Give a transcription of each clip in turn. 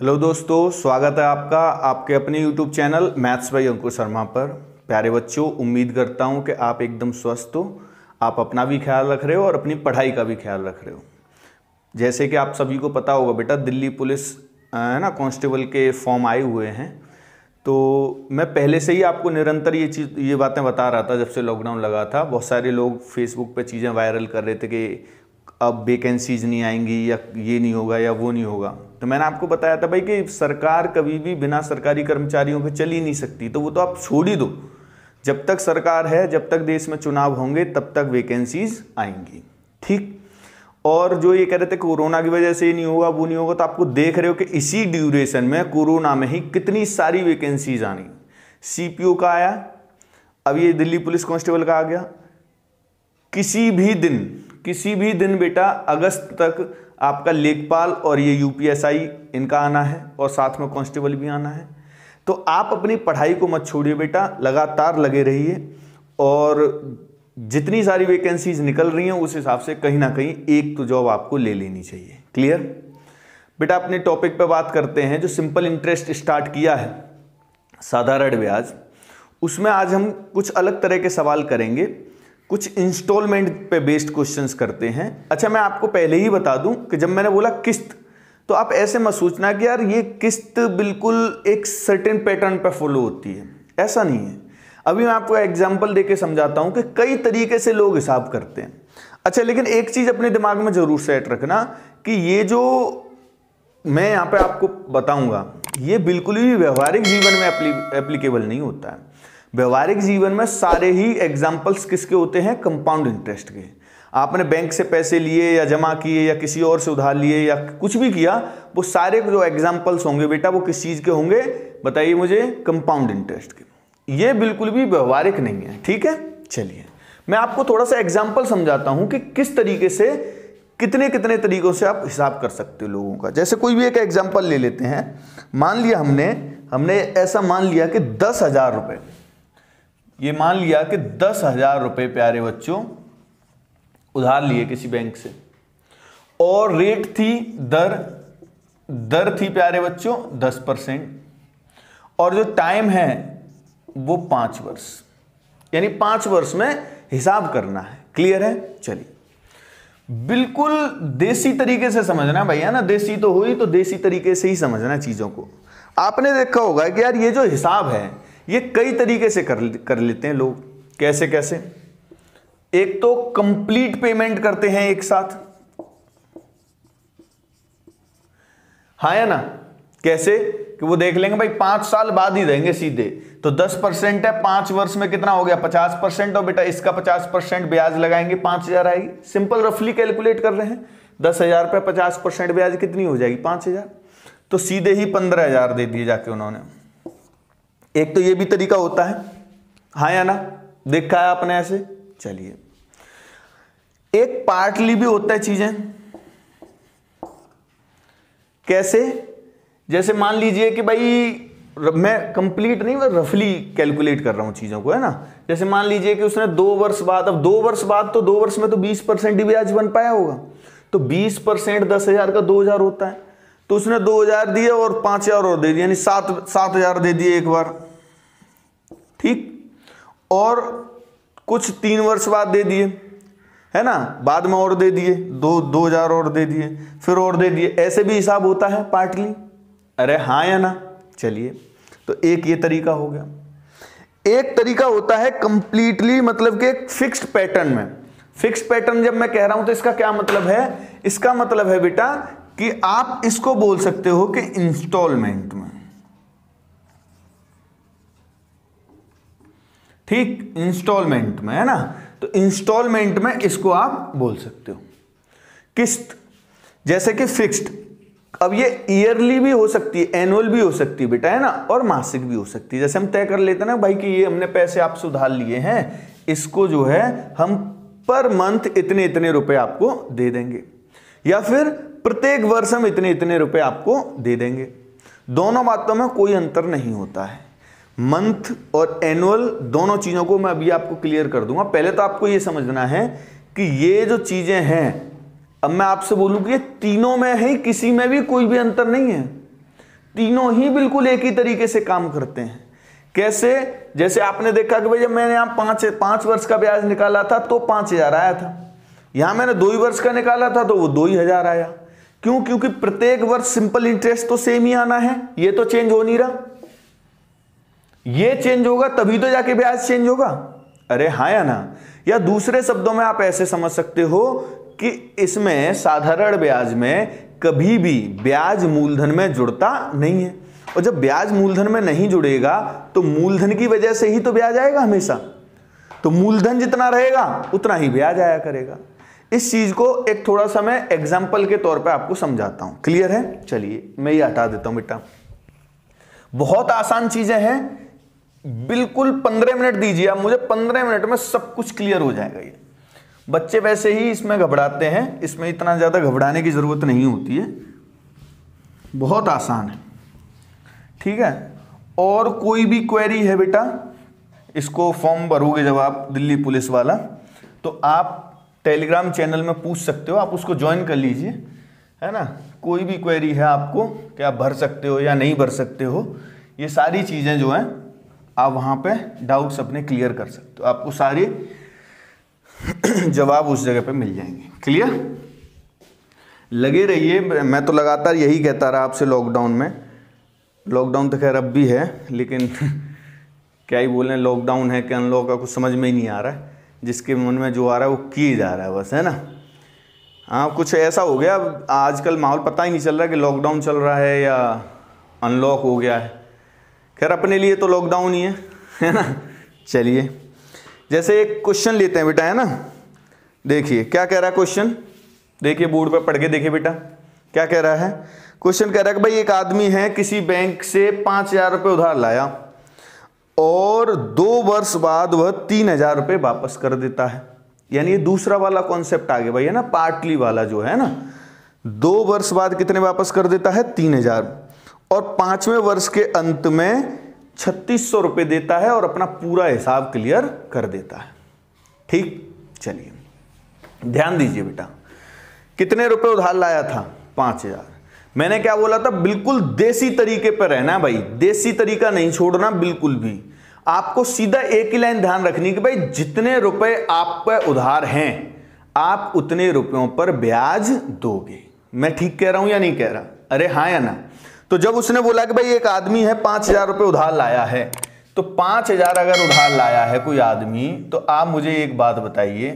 Hello दोस्तों, स्वागत है आपका आपके अपने YouTube चैनल मैथ्स बाय अंकुर शर्मा पर। प्यारे बच्चों, उम्मीद करता हूं कि आप एकदम स्वस्थ हो, आप अपना भी ख्याल रख रहे हो और अपनी पढ़ाई का भी ख्याल रख रहे हो। जैसे कि आप सभी को पता होगा बेटा, दिल्ली पुलिस है ना, कांस्टेबल के फॉर्म आए हुए हैं। तो मैं पहले से ही आपको निरंतर ये बातें बता रहा था। जब से लॉकडाउन लगा था, बहुत सारे लोग फेसबुक पे चीज़ें वायरल कर रहे थे कि अब वैकेंसीज नहीं आएंगी या ये नहीं होगा या वो नहीं होगा। तो मैंने आपको बताया था भाई कि सरकार कभी भी बिना सरकारी कर्मचारियों के चल ही नहीं सकती। तो वो तो आप छोड़ ही दो, जब तक सरकार है, जब तक देश में चुनाव होंगे, तब तक वैकेंसीज आएंगी। ठीक। और जो ये कह रहे थे कोरोना की वजह से ही नहीं होगा, वो नहीं होगा, तो आपको देख रहे हो कि इसी ड्यूरेशन में कोरोना में ही कितनी सारी वैकेंसीज आनी। सीपीओ का आया, अब ये दिल्ली पुलिस कांस्टेबल का आ गया। किसी भी दिन बेटा अगस्त तक आपका लेखपाल और ये यूपीएसआई इनका आना है, और साथ में कांस्टेबल भी आना है। तो आप अपनी पढ़ाई को मत छोड़िए बेटा, लगातार लगे रहिए, और जितनी सारी वैकेंसीज निकल रही हैं उस हिसाब से कहीं ना कहीं एक तो जॉब आपको ले लेनी चाहिए। क्लियर बेटा? अपने टॉपिक पे बात करते हैं। जो सिंपल इंटरेस्ट स्टार्ट किया है, साधारण ब्याज, उसमें आज हम कुछ अलग तरह के सवाल करेंगे। कुछ इंस्टॉलमेंट पे बेस्ड क्वेश्चंस करते हैं। अच्छा, मैं आपको पहले ही बता दूं कि जब मैंने बोला किस्त, तो आप ऐसे मत सोचना कि यार ये किस्त बिल्कुल एक सर्टेन पैटर्न पे फॉलो होती है, ऐसा नहीं है। अभी मैं आपको एग्जांपल देके समझाता हूं कि कई तरीके से लोग हिसाब करते हैं। अच्छा, लेकिन एक चीज अपने दिमाग में जरूर सेट रखना कि ये जो मैं यहां पे आपको बताऊंगा, ये बिल्कुल भी व्यवहारिक जीवन में एप्लीकेबल नहीं होता है। व्यवहारिक जीवन में सारे ही एग्जाम्पल्स किसके होते हैं? कंपाउंड इंटरेस्ट के। आपने बैंक से पैसे लिए या जमा किए या किसी और से उधार लिए या कुछ भी किया, वो सारे जो एग्जाम्पल्स होंगे बेटा, वो किस चीज के होंगे? बताइए मुझे। कंपाउंड इंटरेस्ट के। ये बिल्कुल भी व्यवहारिक नहीं है। ठीक है, चलिए मैं आपको थोड़ा सा एग्जाम्पल समझाता हूं कि किस तरीके से कितने कितने तरीकों से आप हिसाब कर सकते हो लोगों का। जैसे कोई भी एक एग्जाम्पल ले लेते हैं। मान लिया हमने ऐसा मान लिया कि 10,000 रुपए, ये मान लिया कि 10,000 रुपए प्यारे बच्चों उधार लिए किसी बैंक से, और रेट थी दर थी प्यारे बच्चों 10%, और जो टाइम है वो 5 वर्ष, यानी 5 वर्ष में हिसाब करना है। क्लियर है? चलिए, बिल्कुल देसी तरीके से समझना भैया ना, देसी तो हुई तो देसी तरीके से ही समझना चीजों को। आपने देखा होगा कि यार ये जो हिसाब है ये कई तरीके से कर लेते हैं लोग। कैसे कैसे? एक तो कंप्लीट पेमेंट करते हैं एक साथ, हाँ या ना? कैसे? कि वो देख लेंगे भाई 5 साल बाद ही देंगे सीधे, तो 10% है, 5 वर्ष में कितना हो गया? 50%। और बेटा इसका 50% ब्याज लगाएंगे, 5,000 आएगी। सिंपल रफली कैलकुलेट कर रहे हैं। 10,000 पे 50% ब्याज कितनी हो जाएगी? 5,000। तो सीधे ही 15,000 दे दिए जाके उन्होंने। एक तो ये भी तरीका होता है, हाँ या ना? देखा है आपने ऐसे? चलिए, एक पार्टली भी होता है चीजें। कैसे? जैसे मान लीजिए कि भाई मैं कंप्लीट नहीं, मैं रफली कैलकुलेट कर रहा हूं चीजों को, है ना? जैसे मान लीजिए कि उसने 2 वर्ष बाद, अब 2 वर्ष बाद तो 2 वर्ष में तो 20% ही ब्याज बन पाया होगा। तो 20% 10,000 का 2,000 होता है। तो उसने 2,000 दिए और 5,000 और दे दिए, यानी 7,000 दे दिए एक बार। ठीक। और कुछ 3 वर्ष बाद दे दिए, है ना? बाद में और दे दिए, 2,000 और दे दिए, फिर और दे दिए। ऐसे भी हिसाब होता है पार्टली। अरे हाँ या ना? चलिए, तो एक ये तरीका हो गया। एक तरीका होता है कंप्लीटली, मतलब कि एक फिक्स्ड पैटर्न में। फिक्स्ड पैटर्न जब मैं कह रहा हूं तो इसका क्या मतलब है? इसका मतलब है बेटा कि आप इसको बोल सकते हो कि इंस्टॉलमेंट में। ठीक, इंस्टॉलमेंट में, है ना? तो इंस्टॉलमेंट में इसको आप बोल सकते हो। किस्त जैसे कि फिक्स्ड, अब ये ईयरली भी हो सकती है, एनुअल भी हो सकती है बेटा, है ना? और मासिक भी हो सकती है। जैसे हम तय कर लेते हैं ना भाई कि ये हमने पैसे आपसे उधार लिए हैं, इसको जो है हम पर मंथ इतने इतने रुपए आपको दे देंगे, या फिर प्रत्येक वर्ष हम इतने इतने रुपए आपको दे देंगे। दोनों बातों में कोई अंतर नहीं होता है। मंथ और एनुअल दोनों चीजों को मैं अभी आपको क्लियर कर दूंगा। पहले तो आपको ये समझना है कि ये जो चीजें हैं, अब मैं आपसे बोलूं कि ये तीनों में है, किसी में भी कोई भी अंतर नहीं है। तीनों ही बिल्कुल एक ही तरीके से काम करते हैं। कैसे? जैसे आपने देखा कि भाई जब मैंने यहाँ 5 वर्ष का ब्याज निकाला था तो 5,000 आया था, यहां मैंने 2 वर्ष का निकाला था तो वो 2,000 आया। क्यों? क्योंकि प्रत्येक वर्ष सिंपल इंटरेस्ट तो सेम ही आना है, ये तो चेंज हो नहीं रहा। ये चेंज होगा तभी तो जाके ब्याज चेंज होगा। अरे हाँ या ना? या दूसरे शब्दों में आप ऐसे समझ सकते हो कि इसमें साधारण ब्याज में कभी भी ब्याज मूलधन में जुड़ता नहीं है, और जब ब्याज मूलधन में नहीं जुड़ेगा तो मूलधन की वजह से ही तो ब्याज आएगा हमेशा। तो मूलधन जितना रहेगा उतना ही ब्याज आया करेगा। इस चीज को एक थोड़ा सा मैं एग्जाम्पल के तौर पे आपको समझाता हूं। क्लियर है? चलिए मैं ये हटा देता हूं बेटा। बहुत आसान चीजें हैं, बिल्कुल 15 मिनट दीजिए आप मुझे, 15 मिनट में सब कुछ क्लियर हो जाएगा। ये बच्चे वैसे ही इसमें घबराते हैं, इसमें इतना ज्यादा घबराने की जरूरत नहीं होती है, बहुत आसान है। ठीक है? और कोई भी क्वेरी है बेटा, इसको फॉर्म भरोगे जब आप दिल्ली पुलिस वाला, तो आप टेलीग्राम चैनल में पूछ सकते हो, आप उसको ज्वाइन कर लीजिए, है ना। कोई भी क्वेरी है आपको कि आप भर सकते हो या नहीं भर सकते हो, ये सारी चीज़ें जो हैं आप वहाँ पे डाउट्स अपने क्लियर कर सकते हो, आपको सारे जवाब उस जगह पे मिल जाएंगे। क्लियर? लगे रहिए, मैं तो लगातार यही कहता रहा आपसे लॉकडाउन में। लॉकडाउन तो खैर अब भी है, लेकिन क्या ही बोलें, लॉकडाउन है कि अनलॉक का कुछ समझ में ही नहीं आ रहा है। जिसके मन में जो आ रहा है वो किए जा रहा है बस, है ना। हाँ, कुछ ऐसा हो गया आजकल, माहौल पता ही नहीं चल रहा कि लॉकडाउन चल रहा है या अनलॉक हो गया है। खैर अपने लिए तो लॉकडाउन ही है ना। चलिए, जैसे एक क्वेश्चन लेते हैं बेटा, है ना। देखिए क्या कह रहा है क्वेश्चन, देखिए बोर्ड पर पढ़ के देखिए बेटा क्या कह रहा है। क्वेश्चन कह रहा है कि भाई एक आदमी है, किसी बैंक से 5,000 रुपये उधार लाया और 2 वर्ष बाद वह 3,000 रुपये वापस कर देता है। यानी ये दूसरा वाला कॉन्सेप्ट आ गया भाई, है ना, पार्टली वाला जो है ना। 2 वर्ष बाद कितने वापस कर देता है? 3,000, और 5वें वर्ष के अंत में 3,600 रुपये देता है और अपना पूरा हिसाब क्लियर कर देता है। ठीक, चलिए ध्यान दीजिए बेटा, कितने रुपए उधार लाया था? 5,000। मैंने क्या बोला था? बिल्कुल देसी तरीके पर रहना है भाई, देसी तरीका नहीं छोड़ना बिल्कुल भी। आपको सीधा एक ही लाइन ध्यान रखनी कि भाई जितने रुपए आप पे उधार हैं आप उतने रुपयों पर ब्याज दोगे। मैं ठीक कह रहा हूं या नहीं कह रहा? अरे हाँ या ना? तो जब उसने बोला कि भाई एक आदमी है 5,000 रुपये उधार लाया है, तो 5,000 अगर उधार लाया है कोई आदमी, तो आप मुझे एक बात बताइए,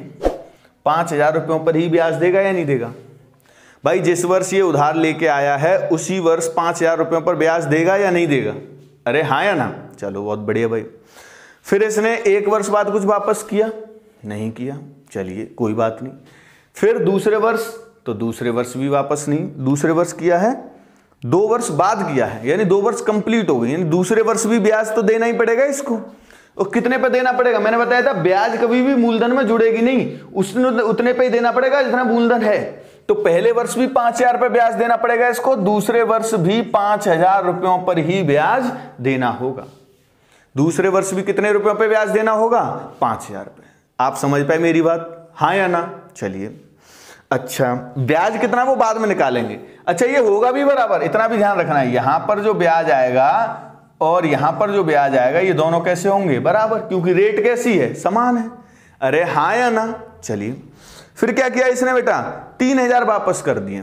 5,000 रुपयों पर ही ब्याज देगा या नहीं देगा? भाई जिस वर्ष ये उधार लेके आया है उसी वर्ष 5,000 रुपयों पर ब्याज देगा या नहीं देगा? अरे हाँ या ना? चलो बहुत बढ़िया भाई। फिर इसने 1 वर्ष बाद कुछ वापस किया? नहीं किया, चलिए कोई बात नहीं। फिर दूसरे वर्ष, तो दूसरे वर्ष भी वापस नहीं। दूसरे वर्ष किया है, 2 वर्ष बाद किया है, यानी 2 वर्ष कंप्लीट हो गए, यानी दूसरे वर्ष भी ब्याज तो देना ही पड़ेगा इसको। और कितने पे देना पड़ेगा? मैंने बताया था ब्याज कभी भी मूलधन में जुड़ेगी नहीं, उसने उतने पे ही देना पड़ेगा जितना मूलधन है। तो पहले वर्ष भी 5,000 रुपये ब्याज देना पड़ेगा इसको, दूसरे वर्ष भी 5,000 रुपयों पर ही ब्याज देना होगा। दूसरे वर्ष भी कितने रुपयों पे ब्याज देना होगा? 5,000 रुपये। आप समझ पाए मेरी बात, हाँ या ना? चलिए, अच्छा ब्याज कितना वो बाद में निकालेंगे। अच्छा ये होगा भी बराबर, इतना भी ध्यान रखना है, यहां पर जो ब्याज आएगा और यहां पर जो ब्याज आएगा ये दोनों कैसे होंगे? बराबर, क्योंकि रेट कैसी है? समान है। अरे हाँ या ना? चलिए, फिर क्या किया इसने बेटा? 3,000 वापस कर दिए।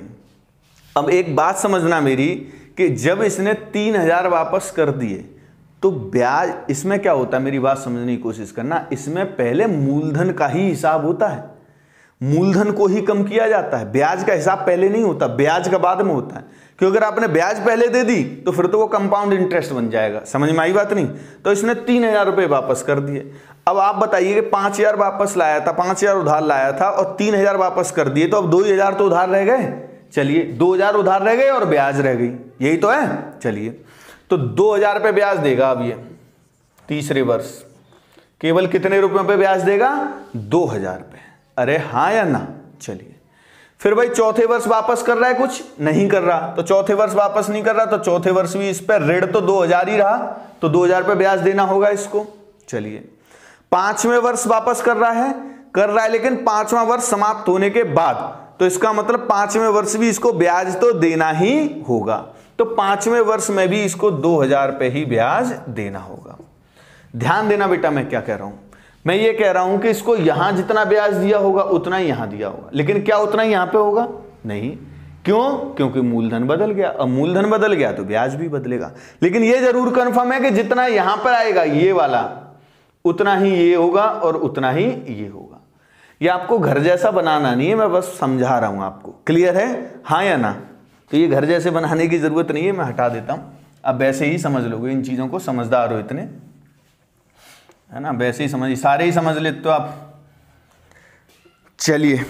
अब एक बात समझना मेरी कि जब इसने 3,000 वापस कर दिए तो ब्याज, इसमें क्या होता है, मेरी बात समझने की कोशिश करना, इसमें पहले मूलधन का ही हिसाब होता है, मूलधन को ही कम किया जाता है, ब्याज का हिसाब पहले नहीं होता, ब्याज का बाद में होता है। क्योंकि अगर आपने ब्याज पहले दे दी तो फिर तो वो कंपाउंड इंटरेस्ट बन जाएगा। समझ में आई बात नहीं? तो इसने 3,000 रुपये वापस कर दिए। अब आप बताइए कि 5,000 वापस लाया था, 5,000 उधार लाया था और 3,000 वापस कर दिए, तो अब 2,000 तो उधार रह गए। चलिए 2,000 उधार रह गए और ब्याज रह गई, यही तो है। चलिए, तो 2,000 रुपये ब्याज देगा अब ये तीसरे वर्ष, केवल कितने रुपयों पे ब्याज देगा? 2,000 रुपये। अरे हाँ या ना? चलिए, फिर भाई चौथे वर्ष वापस कर रहा है? कुछ नहीं कर रहा, तो चौथे वर्ष वापस नहीं कर रहा, तो चौथे वर्ष भी इस पर ऋण तो 2,000 ही रहा, तो 2,000 रुपये ब्याज देना होगा इसको। चलिए, 5वें वर्ष वापस कर रहा है, लेकिन 5वां वर्ष समाप्त होने के बाद, तो इसका मतलब 5वें वर्ष भी इसको ब्याज तो देना ही होगा। तो 5वें वर्ष में भी इसको 2000 पे ही ब्याज देना होगा। ध्यान देना बेटा, मैं क्या कह रहा हूं, मैं ये कह रहा हूं कि इसको यहां जितना ब्याज दिया होगा उतना ही यहां दिया होगा, लेकिन क्या उतना ही यहां पे होगा? नहीं। क्यों? क्योंकि मूलधन बदल गया। अब मूलधन बदल गया तो ब्याज भी बदलेगा। लेकिन ये जरूर कंफर्म है कि जितना यहां पर आएगा ये वाला, उतना ही ये होगा और उतना ही ये होगा। ये आपको घर जैसा बनाना नहीं है, मैं बस समझा रहा हूं आपको। क्लियर है, हाँ या ना? तो ये घर जैसे बनाने की जरूरत नहीं है, मैं हटा देता हूं। अब वैसे ही समझ लोगे इन चीजों को, समझदार हो इतने, है ना? वैसे ही समझ, सारे ही समझ लेते तो आप। चलिए,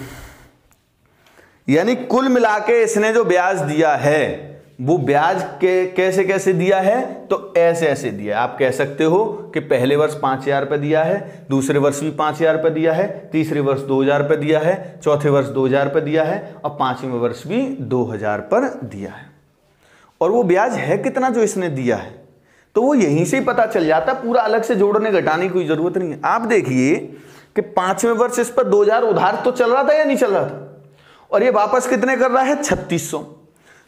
यानी कुल मिला के इसने जो ब्याज दिया है वो ब्याज के कैसे कैसे दिया है? तो ऐसे ऐसे दिया है। आप कह सकते हो कि पहले वर्ष 5000 रुपये दिया है, दूसरे वर्ष भी 5000 रुपये दिया है, तीसरे वर्ष 2000 रुपये दिया है, चौथे वर्ष 2000 रुपये दिया है और 5वें वर्ष भी 2000 पर दिया है। और वो ब्याज है कितना जो इसने दिया है, तो वो यहीं से ही पता चल जाता है, पूरा अलग से जोड़ने घटाने की कोई जरूरत नहीं है। आप देखिए कि 5वें वर्ष इस पर 2000 उधार तो चल रहा था या नहीं चल रहा था, और ये वापस कितने कर रहा है? 3600।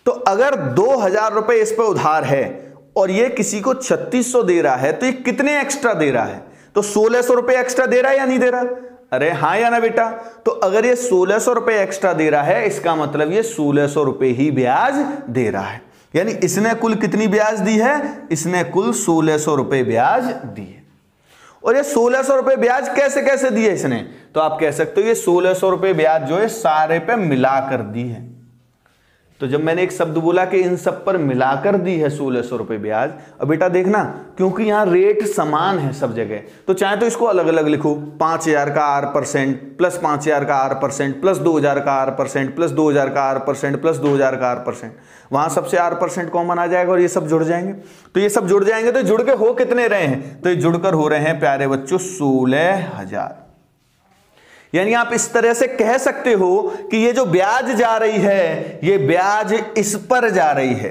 तो अगर 2000 रुपए इस पर उधार है और ये किसी को 3600 दे रहा है, तो ये कितने एक्स्ट्रा दे रहा है? तो 1600 रुपए एक्स्ट्रा दे रहा है या नहीं दे रहा? अरे हाँ या ना बेटा? तो अगर ये 1600 रुपए एक्स्ट्रा दे रहा है, इसका मतलब ये 1600 रुपए ही ब्याज दे रहा है। यानी इसने कुल कितनी ब्याज दी है? इसने कुल 1600 रुपए ब्याज दी है। और ये 1600 रुपए ब्याज कैसे कैसे दिए इसने? तो आप कह सकते हो ये 1600 रुपए ब्याज जो है सारे पे मिलाकर दी है। तो जब मैंने एक शब्द बोला कि इन सब पर मिलाकर दी है 1600 रुपए ब्याज, अब बेटा देखना, क्योंकि यहां रेट समान है सब जगह, तो चाहे तो इसको अलग अलग लिखो, 5000 का R% प्लस 5000 का R% प्लस 2000 का R% प्लस 2000 का R% प्लस 2000 का R%, वहां सबसे R% कॉमन आ जाएगा और ये सब जुड़ जाएंगे। तो ये सब जुड़ जाएंगे तो जुड़ के हो कितने रहे हैं? तो ये जुड़कर हो रहे हैं प्यारे बच्चों 16000। यानी आप इस तरह से कह सकते हो कि ये जो ब्याज जा रही है, ये ब्याज इस पर जा रही है।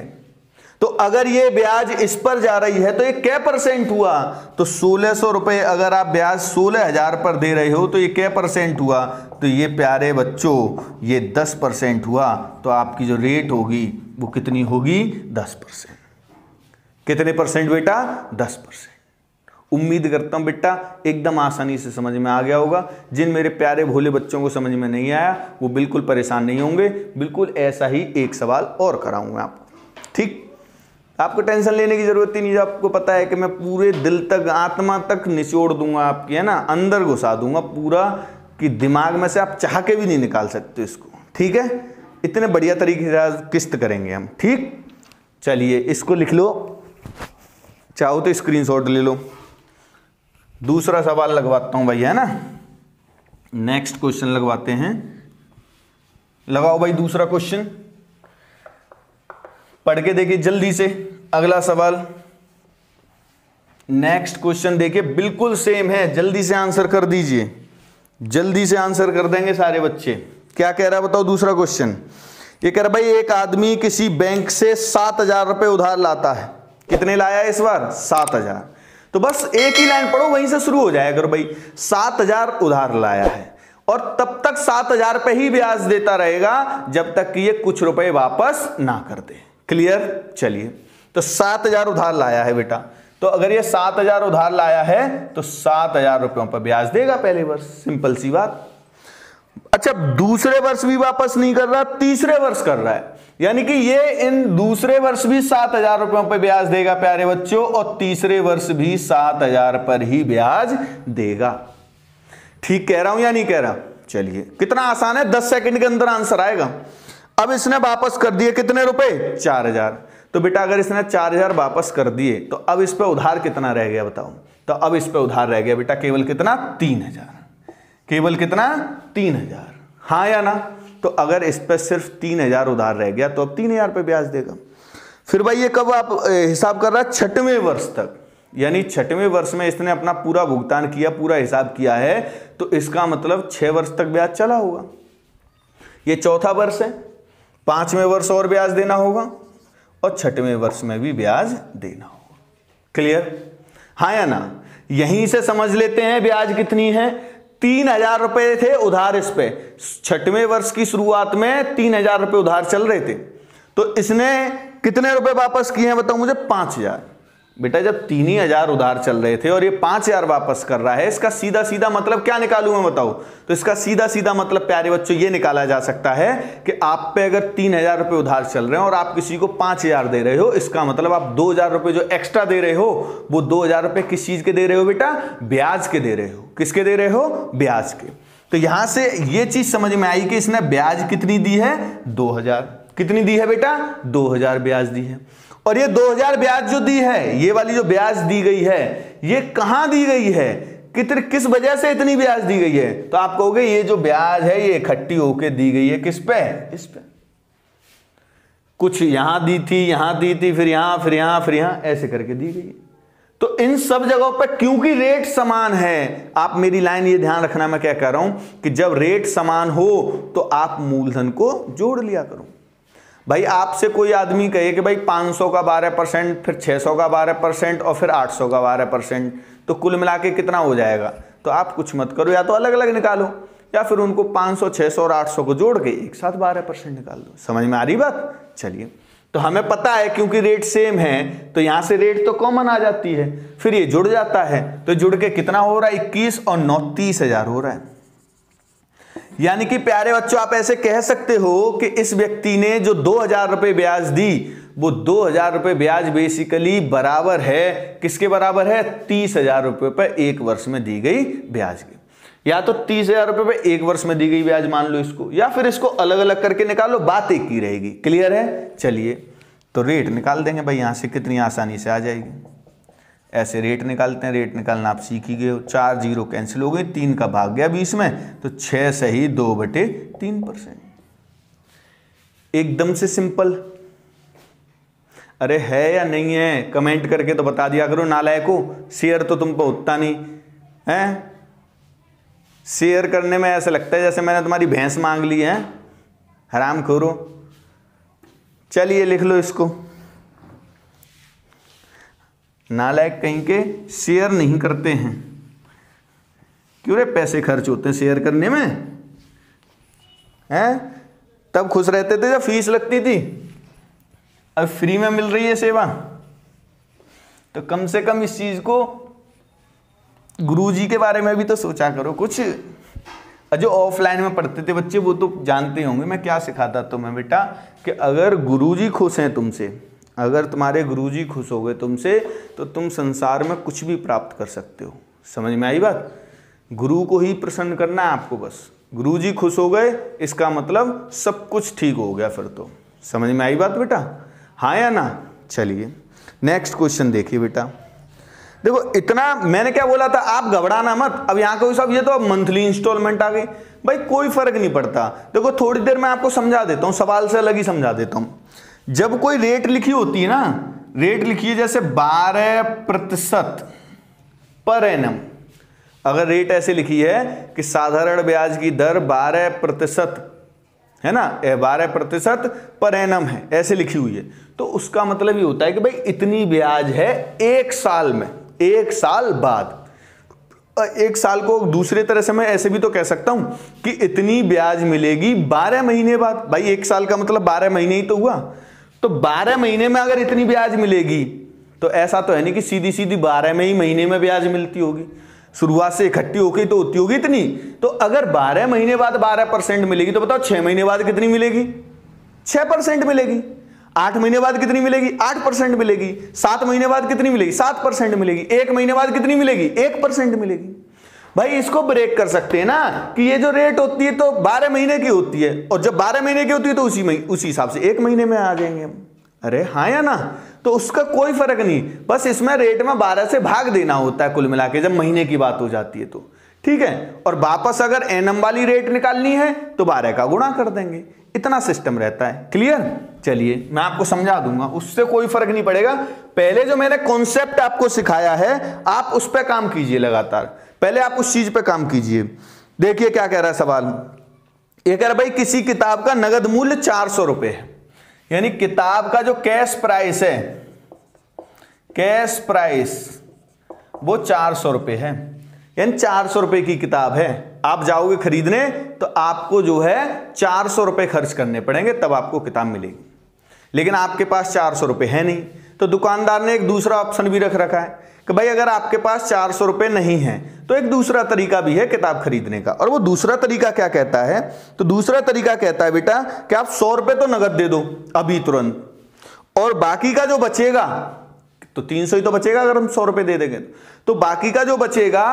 तो अगर ये ब्याज इस पर जा रही है तो ये क्या % हुआ? तो 1600 रुपए अगर आप ब्याज 16000 पर दे रहे हो तो ये क्या % हुआ? तो ये प्यारे बच्चों ये 10% हुआ। तो आपकी जो रेट होगी वो कितनी होगी? 10%। कितने % बेटा? 10%। उम्मीद करता हूं बेटा एकदम आसानी से समझ में आ गया होगा। जिन मेरे प्यारे भोले बच्चों को समझ में नहीं आया वो बिल्कुल परेशान नहीं होंगे, बिल्कुल ऐसा ही एक सवाल और कराऊंगा आपको। ठीक, आपको टेंशन लेने की जरूरत ही नहीं। आपको पता है कि मैं पूरे दिल तक, आत्मा तक निचोड़ दूंगा आपकी, है ना, अंदर घुसा दूंगा पूरा, कि दिमाग में से आप चाह के भी नहीं निकाल सकते इसको। ठीक है, इतने बढ़िया तरीके से किस्त करेंगे हम। ठीक, चलिए इसको लिख लो, चाहो तो स्क्रीनशॉट ले लो। दूसरा सवाल लगवाता हूं भाई, है ना, नेक्स्ट क्वेश्चन लगवाते हैं। लगाओ भाई दूसरा क्वेश्चन, पढ़ के देखिए जल्दी से। अगला सवाल, नेक्स्ट क्वेश्चन देखिए, बिल्कुल सेम है, जल्दी से आंसर कर दीजिए, जल्दी से आंसर कर देंगे सारे बच्चे। क्या कह रहा है बताओ दूसरा क्वेश्चन? ये कह रहा भाई एक आदमी किसी बैंक से 7000 रुपए उधार लाता है। कितने लाया इस बार? 7000। तो बस एक ही लाइन पढ़ो, वहीं से शुरू हो जाएगा। अगर भाई 7000 उधार लाया है और तब तक 7000 पे ही ब्याज देता रहेगा जब तक कि ये कुछ रुपए वापस ना कर दे। क्लियर? चलिए, तो 7000 उधार लाया है बेटा, तो अगर ये 7000 उधार लाया है तो 7000 रुपयों पर ब्याज देगा पहले वर्ष, सिंपल सी बात। अच्छा, दूसरे वर्ष भी वापस नहीं कर रहा, तीसरे वर्ष कर रहा है, यानी कि ये इन दूसरे वर्ष भी 7000 रुपयों पर ब्याज देगा प्यारे बच्चों, और तीसरे वर्ष भी 7000 पर ही ब्याज देगा। ठीक कह रहा हूं या नहीं कह रहा? चलिए, कितना आसान है, 10 सेकंड के अंदर आंसर आएगा। अब इसने वापस कर दिए कितने रुपए? 4000। तो बेटा अगर इसने 4000 वापस कर दिए तो अब इस पे उधार कितना रह गया बताओ? तो अब इस पे उधार रह गया बेटा केवल कितना? 3000। केवल कितना? 3000। हाँ या ना? तो अगर इस पे सिर्फ 3000 उधार रह गया तो अब 3000 पे ब्याज देगा। फिर भाई ये कब आप हिसाब कर रहा है? 6वें वर्ष तक, यानी 6वें वर्ष में इसने अपना पूरा भुगतान किया, पूरा हिसाब किया है, तो इसका मतलब 6 वर्ष तक ब्याज चला होगा। ये चौथा वर्ष है, 5वें वर्ष और ब्याज देना होगा और 6वें वर्ष में भी ब्याज देना होगा। क्लियर? हाँ या ना? यहीं से समझ लेते हैं ब्याज कितनी है। 3000 रुपए थे उधार इस पे, 6वें वर्ष की शुरुआत में 3000 रुपए उधार चल रहे थे, तो इसने कितने रुपए वापस किए हैं बताओ मुझे? 5,000। बेटा जब 3,000 उधार चल रहे थे और ये 5,000 वापस कर रहा है, इसका सीधा सीधा मतलब क्या निकालूं मैं बताओ? तो इसका सीधा सीधा मतलब प्यारे बच्चों ये निकाला जा सकता है कि आप पे अगर 3,000 रुपए उधार चल रहे हैं और आप किसी को 5,000 दे रहे हो, इसका मतलब आप 2,000 रुपए जो एक्स्ट्रा दे रहे हो वो 2,000 रुपए किस चीज के दे रहे हो बेटा? ब्याज के दे रहे हो। किसके दे रहे हो? ब्याज के। तो यहां से ये चीज समझ में आई कि इसने ब्याज कितनी दी है? 2,000। कितनी दी है बेटा? 2,000 ब्याज दी है। और ये 2,000 ब्याज जो दी है, ये वाली जो ब्याज दी गई है, ये कहां दी गई है? किस वजह से इतनी ब्याज दी गई है? तो आप कहोगे ये जो ब्याज है ये इकट्ठी होके दी गई है किस पे? इस पे। कुछ यहां दी थी, यहां दी थी, फिर यहां, फिर यहां, फिर यहां, ऐसे करके दी गई है। तो इन सब जगहों पर क्योंकि रेट समान है, आप मेरी लाइन ये ध्यान रखना, मैं क्या कह रहा हूं कि जब रेट समान हो तो आप मूलधन को जोड़ लिया करो। भाई आपसे कोई आदमी कहे कि भाई 500 का 12%, फिर 600 का 12% और फिर 800 का 12%, तो कुल मिला के कितना हो जाएगा? तो आप कुछ मत करो, या तो अलग अलग निकालो या फिर उनको 500, 600 और 800 को जोड़ के एक साथ 12% निकाल दो। समझ में आ रही बात? चलिए, तो हमें पता है क्योंकि रेट सेम है तो यहां से रेट तो कॉमन आ जाती है, फिर ये जुड़ जाता है, तो जुड़ के कितना हो रहा है? 21 और 9 30,000 हो रहा है। यानी कि प्यारे बच्चों आप ऐसे कह सकते हो कि इस व्यक्ति ने जो 2,000 रुपए ब्याज दी, वो 2,000 रुपए ब्याज बेसिकली बराबर है किसके बराबर है? 30,000 रुपए पर एक वर्ष में दी गई ब्याज की। या तो 30,000 रुपए पर एक वर्ष में दी गई ब्याज मान लो इसको, या फिर इसको अलग अलग करके निकालो, बात एक ही रहेगी। क्लियर है? चलिए, तो रेट निकाल देंगे भाई, यहां से कितनी आसानी से आ जाएगी। ऐसे रेट निकालते हैं, रेट निकालना आप सीख ही गए हो। 4 0 कैंसिल हो गई, 3 का भाग गया 20 में, तो 6 सही 2/3%। एकदम से सिंपल। अरे है या नहीं है? कमेंट करके तो बता दिया करो नालायको। शेयर तो तुम पे उतना नहीं है, शेयर करने में ऐसा लगता है जैसे मैंने तुम्हारी भैंस मांग ली है। हराम खोरो। चलिए लिख लो इसको, नालायक कहीं के शेयर नहीं करते हैं। क्यों रे? पैसे खर्च होते हैं शेयर करने में, हैं? तब खुश रहते थे जब फीस लगती थी, अब फ्री में मिल रही है सेवा। तो कम से कम इस चीज को, गुरुजी के बारे में भी तो सोचा करो कुछ। जो ऑफलाइन में पढ़ते थे बच्चे वो तो जानते होंगे मैं क्या सिखाता तुम्हें बेटा, कि अगर गुरुजी खुश हैं तुमसे, अगर तुम्हारे गुरुजी खुश हो गए तुमसे, तो तुम संसार में कुछ भी प्राप्त कर सकते हो। समझ में आई बात? गुरु को ही प्रसन्न करना है आपको बस। गुरुजी खुश हो गए इसका मतलब सब कुछ ठीक हो गया फिर तो। समझ में आई बात बेटा? हाँ या ना? चलिए नेक्स्ट क्वेश्चन देखिए बेटा। देखो इतना मैंने क्या बोला था, आप घबराना मत। अब यहाँ कोई सब ये तो अब मंथली इंस्टॉलमेंट आ गई, भाई कोई फर्क नहीं पड़ता। देखो थोड़ी देर मैं आपको समझा देता हूँ, सवाल से अलग ही समझा देता हूँ। जब कोई रेट लिखी होती है ना, रेट लिखी है जैसे 12% पर एनम, अगर रेट ऐसे लिखी है कि साधारण ब्याज की दर 12% है ना, 12% पर एनम है, ऐसे लिखी हुई है, तो उसका मतलब ये होता है कि भाई इतनी ब्याज है एक साल में, एक साल बाद। एक साल को दूसरे तरह से मैं ऐसे भी तो कह सकता हूं कि इतनी ब्याज मिलेगी 12 महीने बाद। भाई एक साल का मतलब 12 महीने ही तो हुआ, तो 12 महीने में अगर इतनी ब्याज मिलेगी तो ऐसा तो है नहीं कि सीधी सीधी 12 में ही महीने में ब्याज मिलती होगी, शुरुआत से इकट्ठी होगी तो होती होगी इतनी। तो अगर 12 महीने बाद 12% मिलेगी तो बताओ 6 महीने बाद कितनी मिलेगी? 6% मिलेगी। 8 महीने बाद कितनी मिलेगी? 8% मिलेगी। 7 महीने बाद कितनी मिलेगी? 7% मिलेगी। 1 महीने बाद कितनी मिलेगी? 1% मिलेगी। भाई इसको ब्रेक कर सकते हैं ना कि ये जो रेट होती है तो 12 महीने की होती है, और जब 12 महीने की होती है तो उसी हिसाब से 1 महीने में आ जाएंगे हम। अरे हाँ या ना? तो उसका कोई फर्क नहीं, बस इसमें रेट में 12 से भाग देना होता है कुल मिला के जब महीने की बात हो जाती है तो, ठीक है। और वापस अगर एनम वाली रेट निकालनी है तो 12 का गुणा कर देंगे, इतना सिस्टम रहता है। क्लियर? चलिए मैं आपको समझा दूंगा, उससे कोई फर्क नहीं पड़ेगा। पहले जो मैंने कॉन्सेप्ट आपको सिखाया है आप उस पर काम कीजिए लगातार, पहले आप उस चीज पे काम कीजिए। देखिए क्या कह रहा है सवाल, ये कह रहा भाई किसी किताब का नगद मूल्य 400 रुपए है, यानी किताब का जो कैश प्राइस है, कैश प्राइस वो 400 रुपए है, यानी 400 रुपए की किताब है। आप जाओगे खरीदने तो आपको जो है 400 रुपए खर्च करने पड़ेंगे तब आपको किताब मिलेगी। लेकिन आपके पास 400 रुपये है नहीं, तो दुकानदार ने एक दूसरा ऑप्शन भी रख रखा है कि भाई अगर आपके पास 400 रुपये नहीं है तो एक दूसरा तरीका भी है किताब खरीदने का। और वो दूसरा तरीका क्या कहता है? तो दूसरा तरीका कहता है बेटा कि आप 100 रुपये तो नगद दे दो अभी तुरंत, और बाकी का जो बचेगा, तो 300 ही तो बचेगा अगर हम 100 रुपये दे देंगे, तो बाकी का जो बचेगा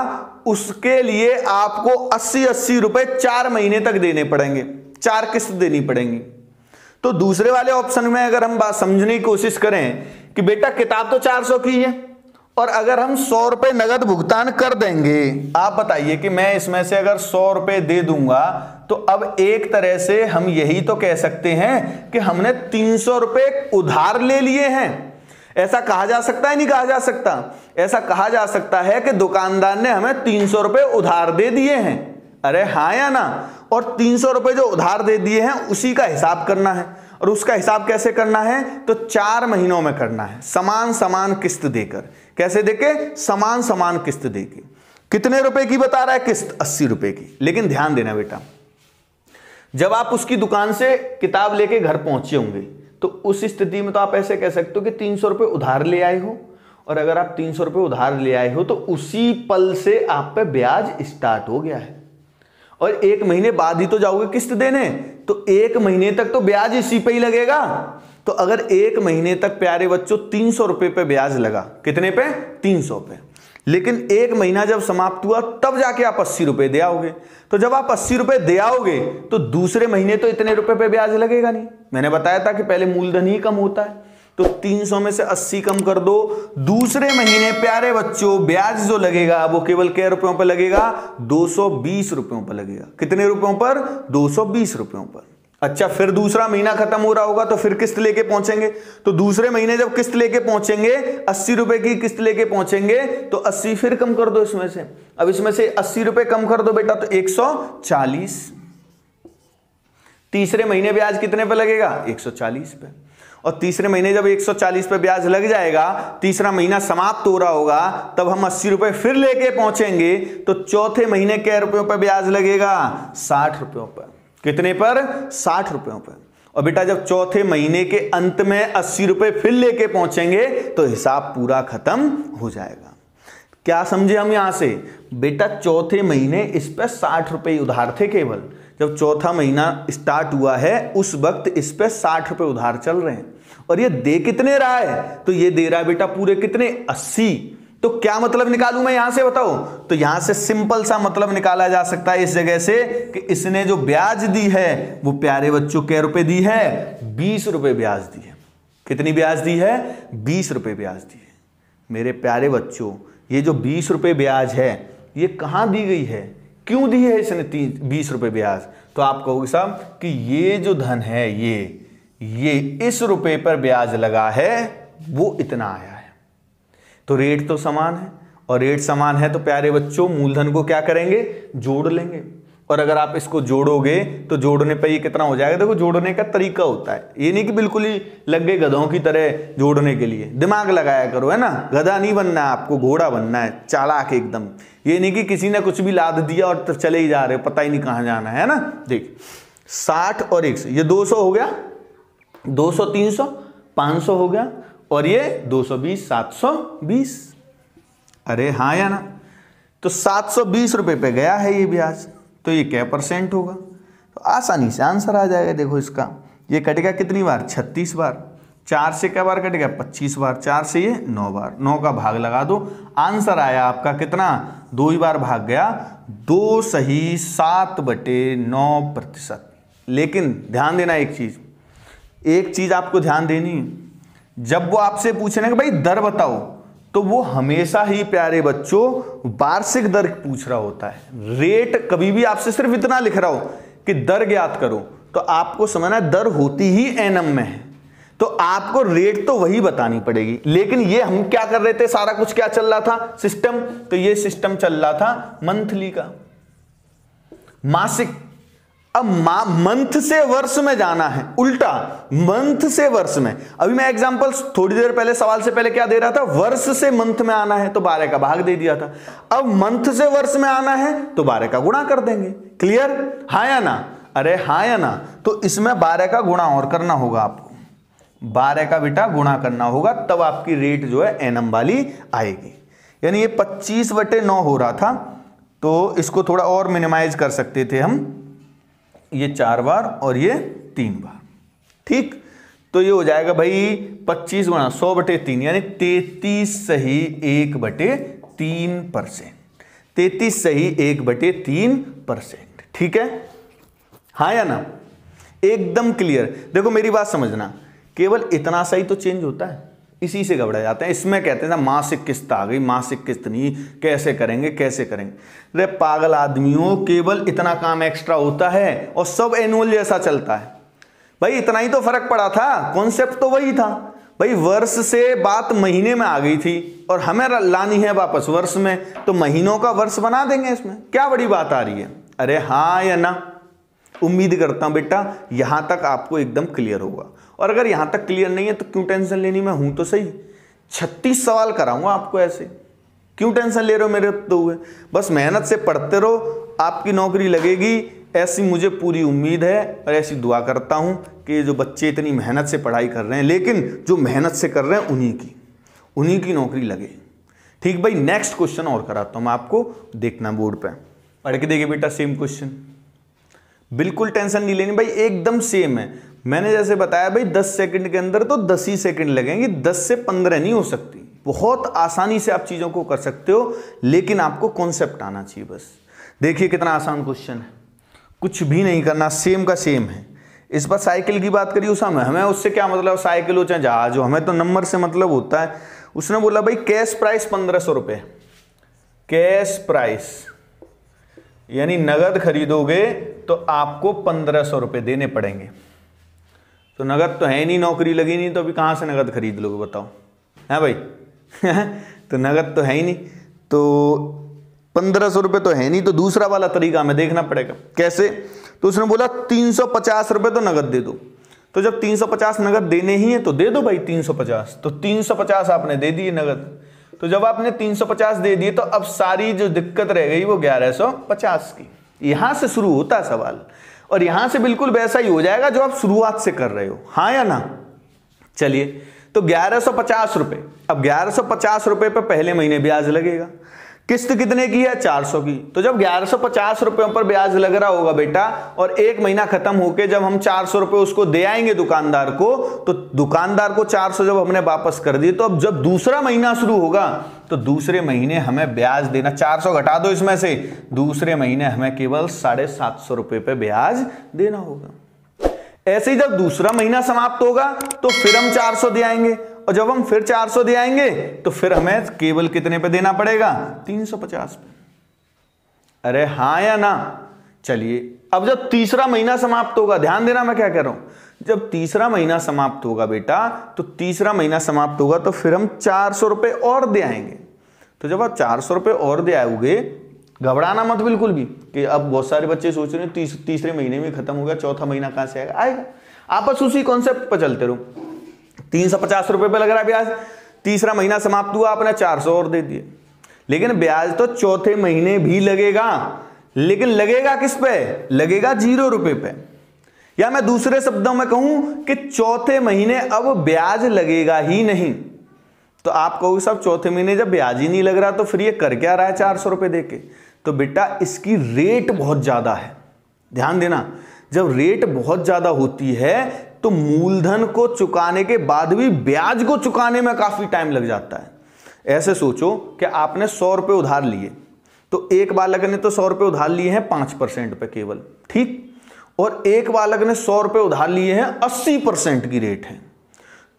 उसके लिए आपको 80-80 रुपये 4 महीने तक देने पड़ेंगे, 4 किस्त देनी पड़ेंगी। तो दूसरे वाले ऑप्शन में अगर हम बात समझने की कोशिश करें कि बेटा किताब तो 400 की है और अगर हम 100 रुपये नगद भुगतान कर देंगे, आप बताइए कि मैं इसमें से अगर 100 रुपये दे दूंगा तो अब एक तरह से हम यही तो कह सकते हैं कि हमने 300 रुपये उधार ले लिए हैं। ऐसा कहा जा सकता है, नहीं कहा जा सकता? ऐसा कहा जा सकता है कि दुकानदार ने हमें 300 रुपये उधार दे दिए हैं। अरे हाँ या ना? और 300 रुपये जो उधार दे दिए हैं उसी का हिसाब करना है, और उसका हिसाब कैसे करना है? तो 4 महीनों में करना है, समान समान किस्त देकर। कैसे देके? समान समान किस्त देके। कितने रुपए की बता रहा है किस्त? 80 रुपए की। लेकिन ध्यान देना बेटा, जब आप उसकी दुकान से किताब लेके घर पहुंचे होंगे तो उस स्थिति में तो आप ऐसे कह सकते हो कि 300 रुपये उधार ले आए हो, और अगर आप 300 रुपये उधार ले आए हो तो उसी पल से आप पे ब्याज स्टार्ट हो गया है, और 1 महीने बाद ही तो जाओगे किस्त देने, तो 1 महीने तक तो ब्याज इसी पे ही लगेगा। तो अगर 1 महीने तक प्यारे बच्चों 300 रुपये पे ब्याज लगा, कितने पे? 300 पे, लेकिन 1 महीना जब समाप्त हुआ तब जाके आप 80 रुपये दे आओगे। तो जब आप 80 रुपये दे आओगे तो दूसरे महीने तो इतने रुपए पे ब्याज लगेगा नहीं। मैंने बताया था कि पहले मूलधन ही कम होता है, तो 300 में से 80 कम कर दो, दूसरे महीने प्यारे बच्चों ब्याज जो लगेगा वो केवल क्या रुपयों पर लगेगा? 220 रुपयों पर लगेगा। कितने रुपयों पर? 220 रुपयों पर। अच्छा, फिर दूसरा महीना खत्म हो रहा होगा तो फिर किस्त लेके पहुंचेंगे, तो दूसरे महीने जब किस्त लेके पहुंचेंगे 80 रुपए की किस्त लेके पहुंचेंगे तो 80 फिर कम कर दो इसमें से। अब इसमें से 80 रुपए कम कर दो बेटा तो 140। तीसरे महीने ब्याज कितने पे लगेगा? 140 पे। और तीसरे महीने जब 140 पे ब्याज लग जाएगा, तीसरा महीना समाप्त हो रहा होगा, तब हम 80 रुपए फिर लेके पहुंचेंगे तो चौथे महीने क्या रुपयों पर ब्याज लगेगा? 60 रुपयों पर। कितने पर? 60 रुपयों पर। और बेटा जब चौथे महीने के अंत में 80 रुपए फिर लेके पहुंचेंगे तो हिसाब पूरा खत्म हो जाएगा। क्या समझे हम यहां से? बेटा चौथे महीने इस पे 60 रुपए उधार थे केवल। जब चौथा महीना स्टार्ट हुआ है उस वक्त इस पे 60 रुपए उधार चल रहे हैं, और ये दे कितने रहा है? तो ये दे रहा है बेटा पूरे कितने? 80। तो क्या मतलब निकालूं मैं यहां से, बताओ? तो यहां से सिंपल सा मतलब निकाला जा सकता है इस जगह से कि इसने जो ब्याज दी है वो प्यारे बच्चों क्या रुपए दी है? 20 रुपए ब्याज दी है। कितनी ब्याज दी है? 20 रुपए ब्याज दी है। मेरे प्यारे बच्चों, ये जो 20 रुपए ब्याज है ये कहां दी गई है? क्यों दी है इसने 20 रुपए ब्याज? तो आप कहोगे साहब कि ये जो धन है ये इस रुपए पर ब्याज लगा है, वो इतना आया है। तो रेट तो समान है, और रेट समान है तो प्यारे बच्चों मूलधन को क्या करेंगे? जोड़ लेंगे। और अगर आप इसको जोड़ोगे तो जोड़ने पे ये कितना हो जाएगा? देखो जोड़ने का तरीका होता है, ये नहीं कि बिल्कुल ही लग गए गधों की तरह जोड़ने के लिए। दिमाग लगाया करो, है ना? गधा नहीं बनना है आपको, घोड़ा बनना है, चालाक एकदम। ये नहीं कि किसी ने कुछ भी लाद दिया और तो चले ही जा रहे, पता ही नहीं कहाँ जाना है ना? देख 60 और 100, ये 200 हो गया, 200 300 500 हो गया, और ये 220 720। अरे हाँ या ना? तो 720 रुपए पे गया है ये ब्याज, तो ये क्या % होगा? तो आसानी से आंसर आ जाएगा। देखो इसका ये कटेगा कितनी बार? 36 बार। 4 से क्या बार कटेगा? 25 बार। 4 से ये 9 बार। 9 का भाग लगा दो, आंसर आया आपका कितना? 2 ही बार भाग गया, 2 सही 7/9%। लेकिन ध्यान देना एक चीज आपको ध्यान देनी है, जब वो आपसे पूछे ना कि भाई दर बताओ, तो वो हमेशा ही प्यारे बच्चों वार्षिक दर पूछ रहा होता है। रेट कभी भी आपसे सिर्फ इतना लिख रहा हो कि दर ज्ञात करो, तो आपको समझना दर होती ही एनम में है, तो आपको रेट तो वही बतानी पड़ेगी। लेकिन ये हम क्या कर रहे थे? सारा कुछ क्या चल रहा था? सिस्टम। तो ये सिस्टम चल रहा था मंथली का, मासिक। अब मंथ से वर्ष में जाना है, उल्टा मंथ से वर्ष में। अभी मैं एग्जांपल थोड़ी देर पहले सवाल से पहले क्या दे रहा था? वर्ष से मंथ में आना है तो 12 का भाग दे दिया था। अब मंथ से वर्ष में आना है तो 12 का गुणा कर देंगे। क्लियर? हाँ या ना? अरे हाँ या ना? तो इसमें 12 का गुणा और करना होगा आपको। 12 का बेटा गुणा करना होगा, तब आपकी रेट जो है एनम वाली आएगी। यानी ये 25/9 हो रहा था, तो इसको थोड़ा और मिनिमाइज कर सकते थे हम, ये 4 बार और ये 3 बार, ठीक। तो ये हो जाएगा भाई 25 गुणा 100/3 यानी 33 सही 1/3%। 33 सही 1/3%, ठीक है, हाँ या ना? एकदम क्लियर। देखो मेरी बात समझना, केवल इतना सही तो चेंज होता है, इसी से घबरा जाते हैं। इसमें कहते हैं ना मासिक किस्त आ गई, मासिक किस्त नहीं, कैसे करेंगे कैसे करेंगे। अरे पागल आदमियों, केवल इतना काम एक्स्ट्रा होता है और सब एनुअल जैसा चलता है। भाई इतना ही तो फर्क पड़ा था, कॉन्सेप्ट तो वही था भाई। वर्ष से बात महीने में आ गई थी और हमें लानी है वापस वर्ष में, तो महीनों का वर्ष बना देंगे, इसमें क्या बड़ी बात आ रही है। अरे हाँ या ना? उम्मीद करता हूं बेटा यहां तक आपको एकदम क्लियर होगा, और अगर यहां तक क्लियर नहीं है तो क्यों टेंशन लेनी, मैं हूं तो सही। 36 सवाल कराऊंगा आपको ऐसे, क्यों टेंशन ले रहे हो मेरे तो हुए। बस मेहनत से पढ़ते रहो, आपकी नौकरी लगेगी, ऐसी मुझे पूरी उम्मीद है और ऐसी दुआ करता हूं कि जो बच्चे इतनी मेहनत से पढ़ाई कर रहे हैं, लेकिन जो मेहनत से कर रहे हैं उन्हीं की नौकरी लगे। ठीक भाई, नेक्स्ट क्वेश्चन और कराता हूं मैं आपको, देखना बोर्ड पे पढ़ के देखिए बेटा। सेम क्वेश्चन, बिल्कुल टेंशन नहीं लेनी भाई, एकदम सेम है। मैंने जैसे बताया भाई 10 सेकंड के अंदर तो 10 ही सेकंड लगेंगे, 10 से 15 नहीं हो सकती। बहुत आसानी से आप चीजों को कर सकते हो, लेकिन आपको कॉन्सेप्ट आना चाहिए बस। देखिए कितना आसान क्वेश्चन है, कुछ भी नहीं करना, सेम का सेम है। इस बार साइकिल की बात करी उसमें, हमें उससे क्या मतलब, साइकिल हो चाहे जहाज हो, हमें तो नंबर से मतलब होता है। उसने बोला भाई कैश प्राइस 1500 रुपए, कैश प्राइस यानी नगद खरीदोगे तो आपको 1500 रुपए देने पड़ेंगे। तो नगद तो है नहीं, नौकरी लगी नहीं, तो अभी कहां से नगद खरीद लोगे बताओ, है भाई? तो नगद तो है ही नहीं, तो 1500 रुपए तो है नहीं, तो दूसरा वाला तरीका हमें देखना पड़ेगा। कैसे? तो उसने बोला 350 रुपए तो नगद दे दो। तो जब 350 नगद देने ही है तो दे दो भाई 350। तो 350 आपने दे दिए नगद। तो जब आपने 350 दे दिए तो अब सारी जो दिक्कत रह गई वो 1150 की। यहां से शुरू होता है सवाल, और यहां से बिल्कुल वैसा ही हो जाएगा जो आप शुरुआत से कर रहे हो, हाँ या ना? चलिए, तो 1150 रुपए। अब 1150 रुपए पे पहले महीने ब्याज लगेगा। किस्त कितने की है? 400 की। तो जब 1150 रुपयों पर ब्याज लग रहा होगा बेटा, और एक महीना खत्म होके जब हम 400 रुपए उसको दे आएंगे दुकानदार को, तो दुकानदार को 400 जब हमने वापस कर दिए, तो अब जब दूसरा महीना शुरू होगा तो दूसरे महीने हमें ब्याज देना, 400 घटा दो इसमें से, दूसरे महीने हमें केवल 750 रुपए पे ब्याज देना होगा। ऐसे ही जब दूसरा महीना समाप्त होगा तो फिर हम 400 दे आएंगे, और जब हम फिर 400 दे आएंगे तो फिर हमें केवल कितने पे देना पड़ेगा? 350 पे। अरे हाँ या ना? चलिए, अब जब तीसरा महीना समाप्त होगा, ध्यान देना मैं क्या कह रहा हूं, जब तीसरा महीना समाप्त होगा बेटा, तो तीसरा महीना समाप्त होगा तो फिर हम 400 रुपए और दे आएंगे। तो जब आप 400 रुपए और दे आओगे, घबराना मत बिल्कुल भी कि अब बहुत सारे बच्चे सोच रहे हैं तीसरे महीने में खत्म हो गया, चौथा महीना कहां से आएगा। आप बस उसी कॉन्सेप्ट पर चलते रहो। 350 रुपए पे लग रहा है ब्याज, तीसरा महीना समाप्त हुआ, आपने 400 और दे दिए, लेकिन ब्याज तो चौथे महीने भी लगेगा, लेकिन लगेगा किस पे? लगेगा 0 रुपए पे। या मैं दूसरे शब्दों में कहूं कि चौथे महीने अब ब्याज लगेगा ही नहीं। तो आप कहोगे साहब चौथे महीने जब ब्याज ही नहीं लग रहा तो फिर ये कर क्या रहा है 400 रुपए देके? तो बेटा इसकी रेट बहुत ज्यादा है। ध्यान देना, जब रेट बहुत ज्यादा होती है तो मूलधन को चुकाने के बाद भी ब्याज को चुकाने में काफी टाइम लग जाता है। ऐसे सोचो कि आपने 100 रुपए उधार लिए, तो एक बालक ने तो 100 रुपए उधार लिए हैं 5% पे केवल, ठीक, और एक बालक ने 100 रुपए उधार लिए हैं 80% की रेट है।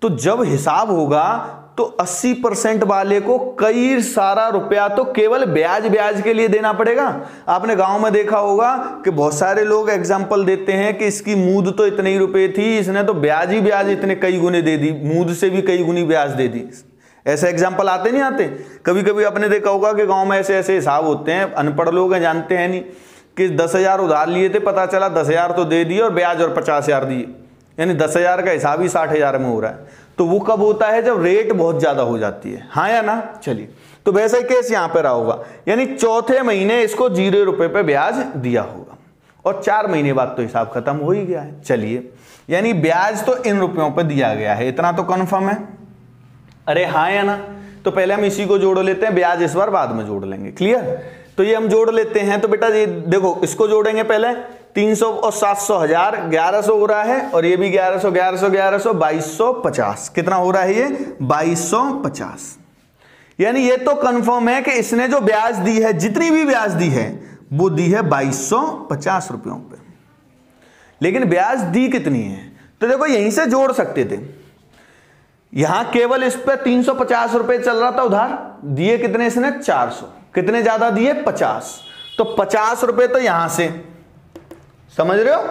तो जब हिसाब होगा तो 80% वाले को कई सारा रुपया तो केवल ब्याज के लिए देना पड़ेगा। आपने गांव में देखा होगा कि बहुत सारे लोग एग्जाम्पल देते हैं कि इसकी मूद तो इतने ही रुपए थी, इसने तो ब्याज ही ब्याज इतने कई गुने दे दी, मूद से भी कई गुनी ब्याज दे दी। ऐसे एग्जाम्पल आते नहीं आते? कभी कभी आपने देखा होगा कि गांव में ऐसे ऐसे हिसाब होते हैं, अनपढ़ लोग हैं, जानते हैं नहीं, कि 10,000 उधार लिए थे, पता चला 10,000 तो दे दिए और ब्याज और 50,000 दिए, यानी 10,000 का हिसाब ही 60,000 में हो रहा है। तो वो कब होता है? जब रेट बहुत ज्यादा हो जाती है, हाँ या ना? चलिए, तो वैसा ही केस यहां पर रहा होगा, यानी चौथे महीने इसको 0 रुपए पे ब्याज दिया होगा और 4 महीने बाद तो हिसाब खत्म हो ही गया है। चलिए, यानी ब्याज तो इन रुपयों पर दिया गया है, इतना तो कन्फर्म है। अरे हाँ या ना? तो पहले हम इसी को जोड़ लेते हैं, ब्याज इस बार बाद में जोड़ लेंगे। क्लियर? तो ये हम जोड़ लेते हैं। तो बेटा ये देखो, इसको जोड़ेंगे पहले, 300 और 700 हजार, 1100 हो रहा है, और ये भी 1100 1100 1100 2250। कितना हो रहा है ये? 2250। यानी ये तो कंफर्म है कि इसने जो ब्याज दी है, जितनी भी ब्याज दी है, वो दी है 2250 रुपयों पे। लेकिन ब्याज दी कितनी है? तो देखो यहीं से जोड़ सकते थे। यहां केवल इस पे 350 रुपए चल रहा था उधार, दिए कितने इसने? 400। कितने ज्यादा दिए? 50। तो 50 रुपए तो यहां से, समझ रहे हो?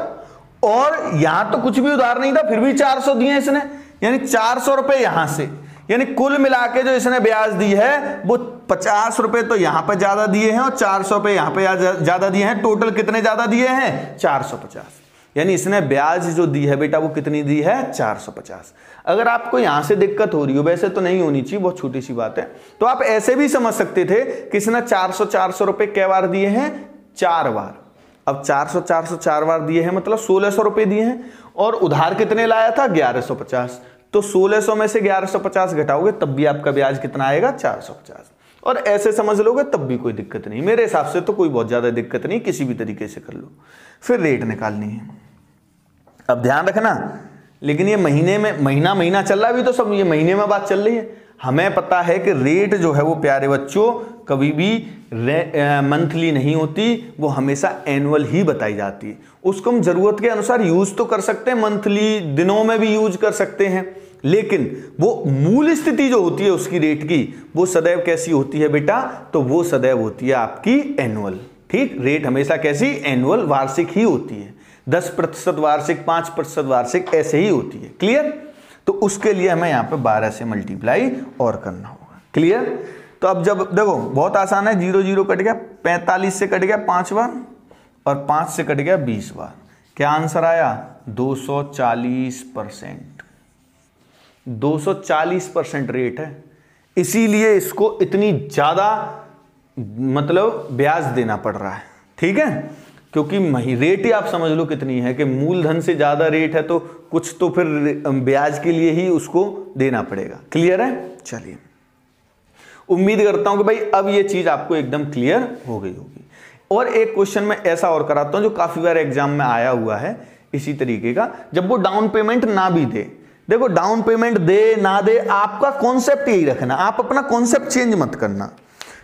और यहां तो कुछ भी उधार नहीं था, फिर भी 400 दिए इसने, यानी 400 रुपए यहां से। यानी कुल मिला के जो इसने ब्याज दी है वो 50 रुपए तो यहां पर ज्यादा दिए हैं और 400 रुपए यहां पर ज्यादा दिए हैं। टोटल कितने ज्यादा दिए हैं? 450। यानी इसने ब्याज जो दी है बेटा वो कितनी दी है? 450। अगर आपको यहां से दिक्कत हो रही हो, वैसे तो नहीं होनी चाहिए, बहुत छोटी सी बात है, तो आप ऐसे भी समझ सकते थे कि इसने 400 रुपए कै बार दिए हैं? 4 बार। अब 400 4 बार दिए हैं, मतलब 1600 रुपए दिए हैं, और उधार कितने लाया था? 1150। तो 1600 में से 1150 घटाओगे तब भी आपका ब्याज कितना आएगा? 450। और ऐसे समझ लोगे तब भी कोई दिक्कत नहीं, मेरे हिसाब से तो कोई बहुत ज्यादा दिक्कत नहीं, किसी भी तरीके से कर लो। फिर रेट निकालनी है। अब ध्यान रखना, लेकिन ये महीने में, महीना चल रहा है अभी, तो सब ये महीने में बात चल रही है। हमें पता है कि रेट जो है वो प्यारे बच्चों कभी भी मंथली नहीं होती, वो हमेशा एनुअल ही बताई जाती है। उसको हम जरूरत के अनुसार यूज तो कर सकते हैं, मंथली दिनों में भी यूज कर सकते हैं, लेकिन वो मूल स्थिति जो होती है उसकी रेट की, वो सदैव कैसी होती है बेटा? तो वो सदैव होती है आपकी एनुअल। ठीक, रेट हमेशा कैसी? एनुअल, वार्षिक ही होती है। 10% वार्षिक, 5% वार्षिक, ऐसे ही होती है। क्लियर? तो उसके लिए हमें यहाँ पे 12 से मल्टीप्लाई और करना होगा। क्लियर? तो अब जब देखो बहुत आसान है, 0 0 कट गया, 45 से कट गया 5 बार, और 5 से कट गया 20 बार। क्या आंसर आया? 240%। 240% रेट है, इसीलिए इसको इतनी ज्यादा मतलब ब्याज देना पड़ रहा है। ठीक है, क्योंकि रेट ही आप समझ लो कितनी है कि मूलधन से ज्यादा रेट है, तो कुछ तो फिर ब्याज के लिए ही उसको देना पड़ेगा। क्लियर है? चलिए, उम्मीद करता हूं कि भाई अब ये चीज आपको एकदम क्लियर हो गई होगी। और एक क्वेश्चन मैं ऐसा और कराता हूं जो काफी बार एग्जाम में आया हुआ है इसी तरीके का, जब वो डाउन पेमेंट ना भी दे। देखो डाउन पेमेंट दे ना दे, आपका कॉन्सेप्ट यही रखना, आप अपना कॉन्सेप्ट चेंज मत करना।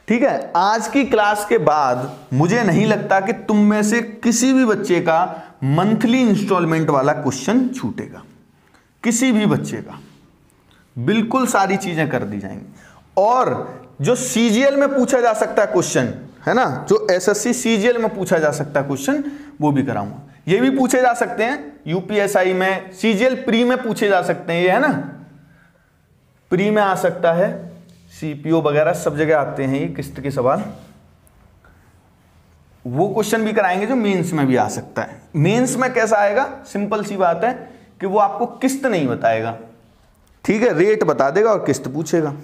ठीक है, आज की क्लास के बाद मुझे नहीं लगता कि तुम में से किसी भी बच्चे का मंथली इंस्टॉलमेंट वाला क्वेश्चन छूटेगा, किसी भी बच्चे का। बिल्कुल सारी चीजें कर दी जाएंगी। और जो सीजीएल में पूछा जा सकता है क्वेश्चन है ना, जो एसएससी सीजीएल में पूछा जा सकता है क्वेश्चन, वो भी कराऊंगा। ये भी पूछे जा सकते हैं यूपीएसआई में, सीजीएल प्री में पूछे जा सकते हैं, ये है ना, प्री में आ सकता है, सीपीओ वगैरह सब जगह आते हैं ये किस्त के सवाल। वो क्वेश्चन भी कराएंगे जो मेंस में भी आ सकता है। मेंस में कैसा आएगा? सिंपल सी बात है कि वो आपको किस्त नहीं बताएगा, ठीक है, रेट बता देगा और किस्त पूछेगा।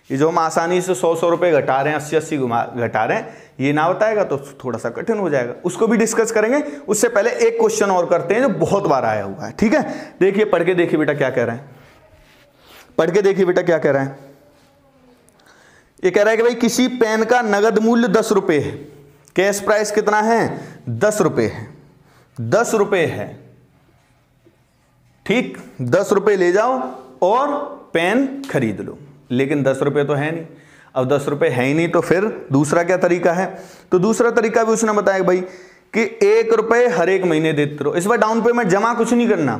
ये जो हम आसानी से 100 रुपए घटा रहे हैं, 80 घटा रहे हैं, ये ना बताएगा तो थोड़ा सा कठिन हो जाएगा। उसको भी डिस्कस करेंगे। उससे पहले एक क्वेश्चन और करते हैं जो बहुत बार आया हुआ है। ठीक है, देखिए, पढ़ के देखिए बेटा क्या कह रहा है, पढ़ के देखिए बेटा क्या कह रहा है। ये कह रहा है कि भाई किसी पेन का नगद मूल्य 10 रुपए है, कैश प्राइस कितना है? 10 रुपए है, 10 रुपए है। ठीक, 10 रुपए ले जाओ और पेन खरीद लो। लेकिन 10 रुपए तो है नहीं। अब 10 रुपए है ही नहीं, तो फिर दूसरा क्या तरीका है? तो दूसरा तरीका भी उसने बताया भाई कि 1 रुपए हर एक महीने देते रहो। इस बार डाउन पेमेंट जमा कुछ नहीं करना।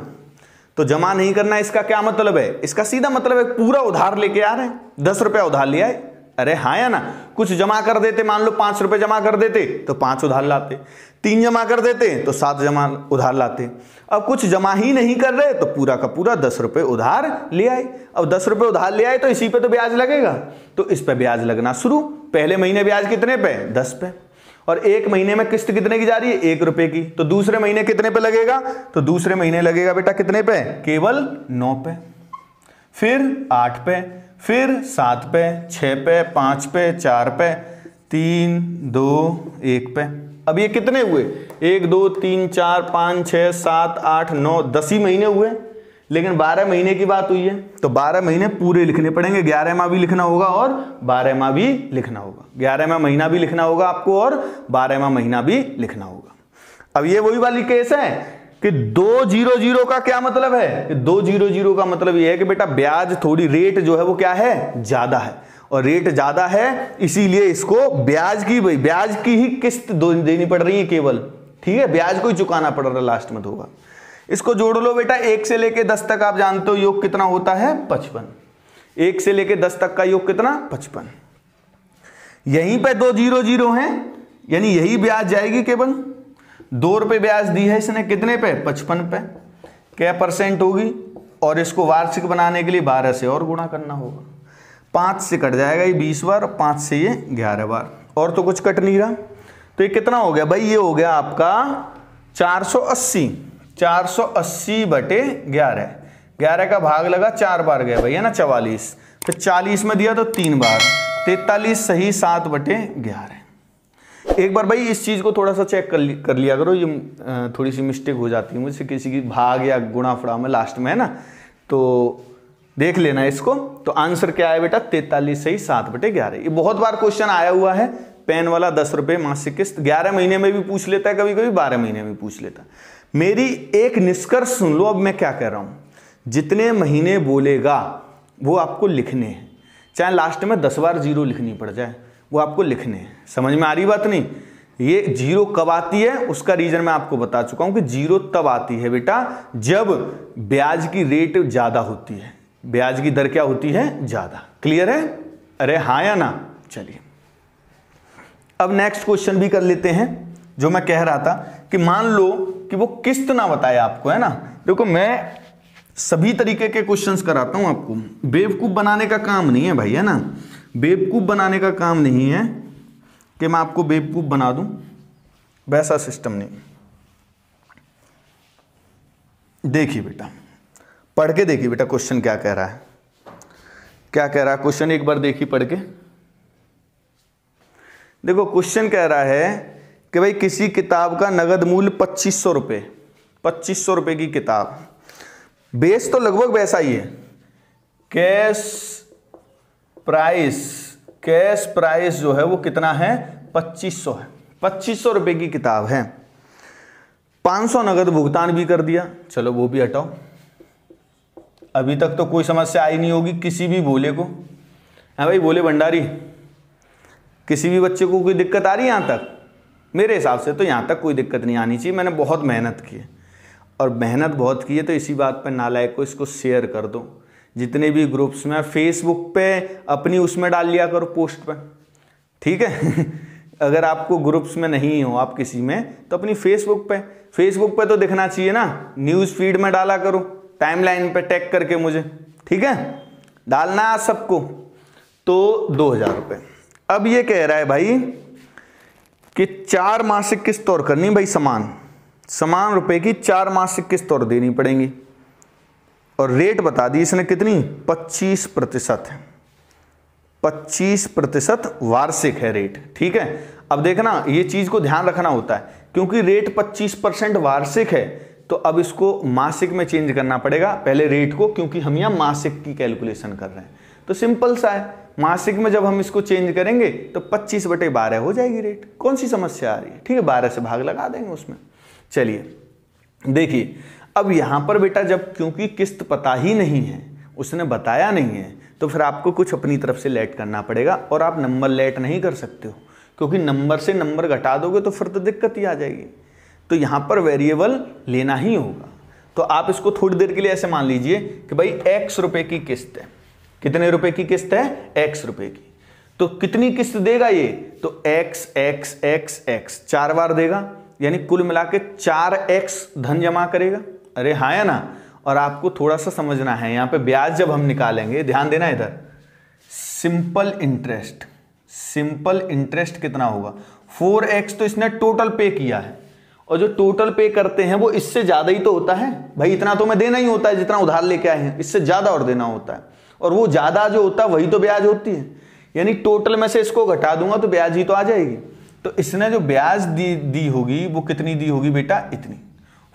तो जमा नहीं करना, इसका क्या मतलब है? इसका सीधा मतलब है पूरा उधार लेके आ रहे हैं, 10 रुपया उधार ले आए। अरे हाँ या ना? कुछ जमा कर देते, मान लो 5 रुपए जमा कर देते तो 5 उधार लाते, 3 जमा कर देते तो 7 जमा उधार लाते। अब कुछ जमा ही नहीं कर रहे तो पूरा का पूरा 10 रुपए उधार ले आए। अब 10 रुपए उधार ले आए तो इसी पे तो ब्याज लगेगा, तो इस पे ब्याज लगना शुरू। पहले महीने ब्याज कितने पे? 10 पे। और एक महीने में किस्त कितने की जा रही है? 1 रुपए की। तो दूसरे महीने कितने पे लगेगा? तो दूसरे महीने लगेगा बेटा कितने पे? केवल 9 पे, फिर 8 पे, फिर 7 पे, 6 पे, 5 पे, 4 पे, 3, 2, 1 पे। अब ये कितने हुए, 1 2 3 4 5 6 7 8 9 10 ही महीने हुए, लेकिन 12 महीने की बात हुई है तो 12 महीने पूरे लिखने पड़ेंगे। 11वां भी लिखना होगा और 12वां भी लिखना होगा। 11वां महीना भी लिखना होगा आपको और 12वां महीना भी लिखना होगा। अब ये वही वाली केस है कि 200 का क्या मतलब है, 200 का मतलब ये है कि बेटा ब्याज थोड़ी रेट जो है वो क्या है, ज्यादा है, और रेट ज्यादा है इसीलिए इसको ब्याज की ही किस्त देनी पड़ रही है केवल, ठीक है, ब्याज को ही चुकाना पड़ रहा है लास्ट में होगा। इसको जोड़ लो बेटा, 1 से लेके 10 तक आप जानते हो योग कितना होता है, 55। 1 से लेके 10 तक का योग कितना, 55। यहीं पे 200 हैं, यानी यही ब्याज जाएगी केवल। 2 रुपए ब्याज दी है इसने, कितने पे, 55 पे, क्या परसेंट होगी, और इसको वार्षिक बनाने के लिए 12 से और गुणा करना होगा। 5 से कट जाएगा ये 20 बार, 5 से ये 11 बार, और तो कुछ कट नहीं रहा। तो ये कितना हो गया भाई, ये हो गया आपका 480। 480 बटे 11, 11 का भाग लगा 4 बार गया भैया ना 44, फिर 40 में दिया तो 3 बार, 43 सही 7 बटे 11। एक बार भाई इस चीज को थोड़ा सा चेक कर लिया करो, ये थोड़ी सी मिस्टेक हो जाती है मुझसे किसी की भाग या गुणा फड़ा में लास्ट में, है ना, तो देख लेना इसको। तो आंसर क्या है बेटा, 43 सही 7 बटे 11। ये बहुत बार क्वेश्चन आया हुआ है, पेन वाला 10 रुपए मासिक किस्त 11 महीने में भी पूछ लेता है, कभी कभी 12 महीने में पूछ लेता है। मेरी एक निष्कर्ष सुन लो, अब मैं क्या कह रहा हूं, जितने महीने बोलेगा वो आपको लिखने हैं, चाहे लास्ट में 10 बार 0 लिखनी पड़ जाए, वो आपको लिखने हैं। समझ में आ रही बात नहीं, ये 0 कब आती है उसका रीजन मैं आपको बता चुका हूं कि 0 तब आती है बेटा जब ब्याज की रेट ज्यादा होती है, ब्याज की दर क्या होती है, ज्यादा। क्लियर है, अरे हाँ या ना। चलिए अब नेक्स्ट क्वेश्चन भी कर लेते हैं। जो मैं कह रहा था कि मान लो कि वो किस्त ना बताए आपको, है ना, देखो मैं सभी तरीके के क्वेश्चंस कराता हूं आपको, बेवकूफ बनाने का काम नहीं है भाई, है ना, बेवकूफ बनाने का काम नहीं है कि मैं आपको बेवकूफ बना दूं, वैसा सिस्टम नहीं। देखिए बेटा, पढ़ के देखिए बेटा क्वेश्चन क्या कह रहा है, क्या कह रहा है क्वेश्चन, एक बार देखिए पढ़ के। देखो क्वेश्चन कह रहा है कि भाई किसी किताब का नगद मूल्य 2500 रुपये, 2500 रुपये की किताब, बेस तो लगभग वैसा ही है, कैश प्राइस जो है वो कितना है, 2500 है, 2500 रुपये की किताब है, 500 नगद भुगतान भी कर दिया, चलो वो भी हटाओ। अभी तक तो कोई समस्या आई नहीं होगी किसी भी भोले को, हाँ भाई भोले भंडारी, किसी भी बच्चे को कोई दिक्कत आ रही है यहाँ तक? मेरे हिसाब से तो यहाँ तक कोई दिक्कत नहीं आनी चाहिए। मैंने बहुत मेहनत की है, और मेहनत बहुत की है तो इसी बात पर नालायक को इसको शेयर कर दो, जितने भी ग्रुप्स में, फेसबुक पे अपनी उसमें डाल लिया करो पोस्ट पे, ठीक है अगर आपको ग्रुप्स में नहीं हो आप किसी में, तो अपनी फेसबुक पे तो दिखना चाहिए ना, न्यूज़ फीड में डाला करो, टाइमलाइन पे टैग करके मुझे, ठीक है, डालना है सबको। तो 2000 रुपये। अब ये कह रहा है भाई कि 4 मासिक किस्त और करनी भाई, समान रुपए की 4 मासिक किस्त और देनी पड़ेंगी, और रेट बता दी इसने कितनी, 25% है, 25% वार्षिक है रेट, ठीक है। अब देखना ये चीज को ध्यान रखना होता है, क्योंकि रेट 25% वार्षिक है तो अब इसको मासिक में चेंज करना पड़ेगा पहले रेट को, क्योंकि हम यहाँ मासिक की कैलकुलेशन कर रहे हैं। तो सिंपल सा है, मासिक में जब हम इसको चेंज करेंगे तो 25/12 हो जाएगी रेट, कौन सी समस्या आ रही है, ठीक है, 12 से भाग लगा देंगे उसमें। चलिए देखिए, अब यहां पर बेटा जब क्योंकि किस्त पता ही नहीं है, उसने बताया नहीं है, तो फिर आपको कुछ अपनी तरफ से लेट करना पड़ेगा, और आप नंबर लेट नहीं कर सकते हो, क्योंकि नंबर से नंबर घटा दोगे तो फिर तो दिक्कत ही आ जाएगी। तो यहां पर वेरिएबल लेना ही होगा। तो आप इसको थोड़ी देर के लिए ऐसे मान लीजिए कि भाई x रुपए की किस्त है, कितने रुपए की किस्त है, x रुपए की, तो कितनी किस्त देगा ये, तो x x x x 4 बार देगा, यानी कुल मिला के 4x धन जमा करेगा। अरे हाँ या ना। और आपको थोड़ा सा समझना है, यहाँ पे ब्याज जब हम निकालेंगे, ध्यान देना इधर, सिंपल इंटरेस्ट कितना होगा, 4x तो इसने टोटल पे किया है, और जो टोटल पे करते हैं वो इससे ज्यादा ही तो होता है भाई, इतना तो मैं देना ही होता है जितना उधार लेके आए हैं, इससे ज्यादा और देना होता है, और वो ज्यादा जो होता है वही तो ब्याज होती है, यानी टोटल में से इसको घटा दूंगा तो ब्याज ही तो आ जाएगी। तो इसने जो ब्याज दी होगी वो कितनी दी होगी बेटा, इतनी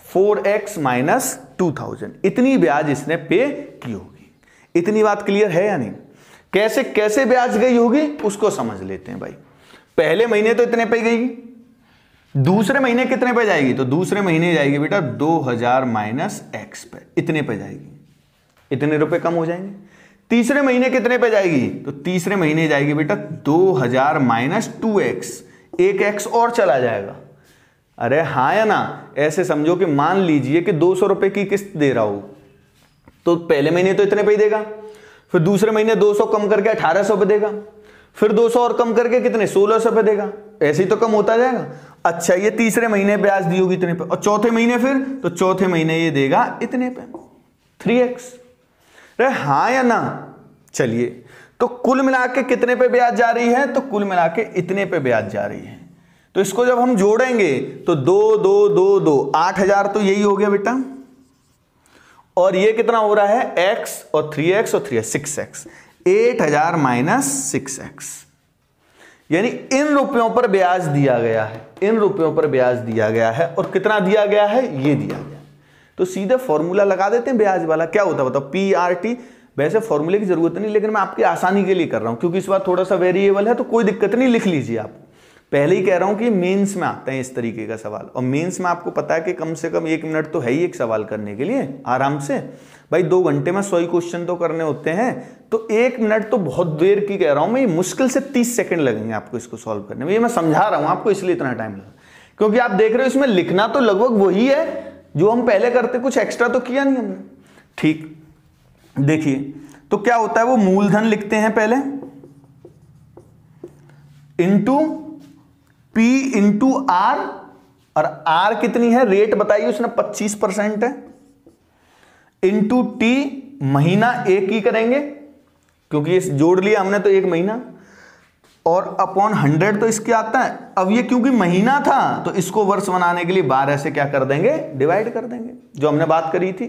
4x माइनस 2000, इतनी ब्याज इसने पे की होगी। इतनी बात क्लियर है या नहीं? कैसे कैसे ब्याज गई होगी उसको समझ लेते हैं भाई। पहले महीने तो इतने पे गई, दूसरे महीने कितने पे जाएगी, तो दूसरे महीने जाएगी बेटा 2000 माइनस x पे, इतने पे जाएगी, इतने रुपए कम हो जाएंगे। तीसरे महीने कितने पे जाएगी, तो तीसरे महीने जाएगी बेटा 2000 माइनस 2x, एक x और चला जाएगा। अरे हाँ या ना? ऐसे समझो कि मान लीजिए कि 200 रुपए की किस्त दे रहा हो, तो पहले महीने तो इतने पे ही देगा, फिर दूसरे महीने 200 कम करके 1800 पे देगा, फिर 200 और कम करके कितने 1600 पे देगा, ऐसे ही तो कम होता जाएगा। अच्छा, ये तीसरे महीने ब्याज दी होगी इतने पे, और चौथे महीने फिर, तो चौथे महीने ये देगा इतने पे 3x। अरे हाँ या ना? चलिए, तो कुल मिला के कितने पे ब्याज जा रही है, तो कुल मिला के इतने पे ब्याज जा रही है। तो इसको जब हम जोड़ेंगे तो 2 2 2 2 8000, तो यही हो गया बेटा, और ये कितना हो रहा है x और 3x और 3x 6x, 8000 माइनस 6x, यानी इन रुपयों पर ब्याज दिया गया है, इन रुपयों पर ब्याज दिया गया है। और कितना दिया गया है, ये दिया गया। तो सीधे फॉर्मूला लगा देते हैं ब्याज वाला, क्या होता है बताओ, PRT। वैसे फॉर्मूले की जरूरत नहीं, लेकिन मैं आपकी आसानी के लिए कर रहा हूं, क्योंकि इस बार थोड़ा सा वेरिएबल है, तो कोई दिक्कत नहीं, लिख लीजिए आप। पहले ही कह रहा हूं कि मेंस में आता है इस तरीके का सवाल, और मेंस में आपको पता है कि कम से कम 1 मिनट तो है ही एक सवाल करने के लिए आराम से। भाई 2 घंटे में 100 क्वेश्चन तो करने होते हैं, तो 1 मिनट तो बहुत देर की कह रहा हूं मैं, मुश्किल से 30 सेकंड लगेंगे आपको इसको सॉल्व करने में। ये मैं समझा रहा हूं आपको, इसलिए इतना टाइम लगा, क्योंकि आप देख रहे हो इसमें लिखना तो लगभग वही है जो हम पहले करते, कुछ एक्स्ट्रा तो किया नहीं हमने। ठीक, देखिए तो क्या होता है, वो मूलधन लिखते हैं पहले, इंटू P इंटू R, और R कितनी है, रेट बताइए उसने 25% है, इंटू T, महीना एक ही करेंगे क्योंकि इस जोड़ लिया हमने तो 1 महीना, और अपॉन 100 तो इसके आता है। अब ये क्योंकि महीना था तो इसको वर्ष बनाने के लिए 12 से क्या कर देंगे, डिवाइड कर देंगे, जो हमने बात करी थी।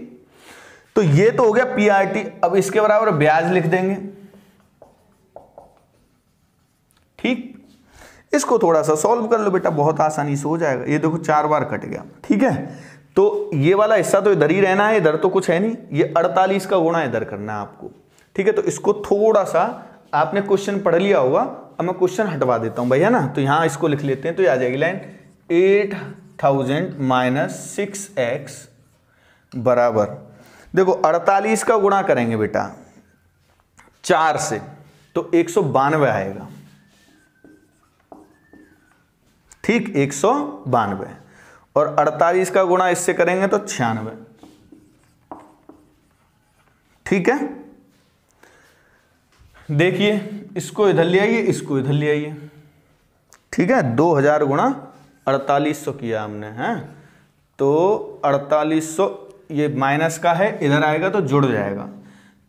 तो ये तो हो गया PRT। अब इसके बराबर ब्याज लिख देंगे। ठीक, इसको थोड़ा सा सॉल्व कर लो बेटा, बहुत आसानी से हो जाएगा। ये देखो 4 बार कट गया, ठीक है। तो ये वाला हिस्सा तो इधर ही रहना है, इधर तो कुछ है नहीं। ये 48 का गुणा इधर करना है आपको, ठीक है। तो इसको थोड़ा सा आपने क्वेश्चन पढ़ लिया होगा, अब मैं क्वेश्चन हटवा देता हूं भैया ना। तो यहां इसको लिख लेते हैं, तो ये आ जाएगी लाइन 8000 माइनस 6x बराबर, देखो 48 का गुणा करेंगे बेटा 4 से, तो 192 आएगा। ठीक, 192, और 48 का गुणा इससे करेंगे तो 96। ठीक है, देखिए इसको इधर ले आइए, इसको इधर ले आइए। ठीक है, 2000 गुणा 4800 किया हमने, हैं तो 4800, ये माइनस का है, इधर आएगा तो जुड़ जाएगा,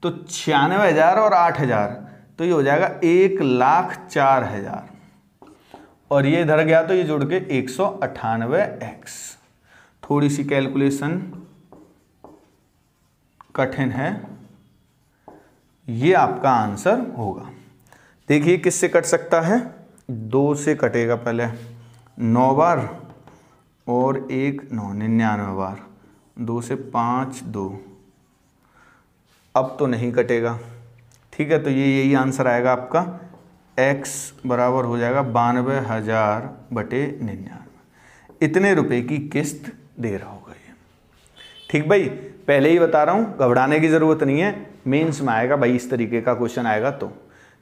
तो 96,000 और 8,000, तो ये हो जाएगा 1,04,000, और ये इधर गया तो ये जुड़ के 198x। थोड़ी सी कैलकुलेशन कठिन है, ये आपका आंसर होगा। देखिए किससे कट सकता है, 2 से कटेगा, पहले 9 बार और 1 9, 99 बार, 2 से 5 2, अब तो नहीं कटेगा। ठीक है, तो ये यही आंसर आएगा आपका, x बराबर हो जाएगा 92,000 बटे 99। इतने रुपए की किस्त दे रहा होगा ये। ठीक भाई, पहले ही बता रहा हूँ, घबराने की ज़रूरत नहीं है, मेंस में आएगा भाई इस तरीके का क्वेश्चन आएगा। तो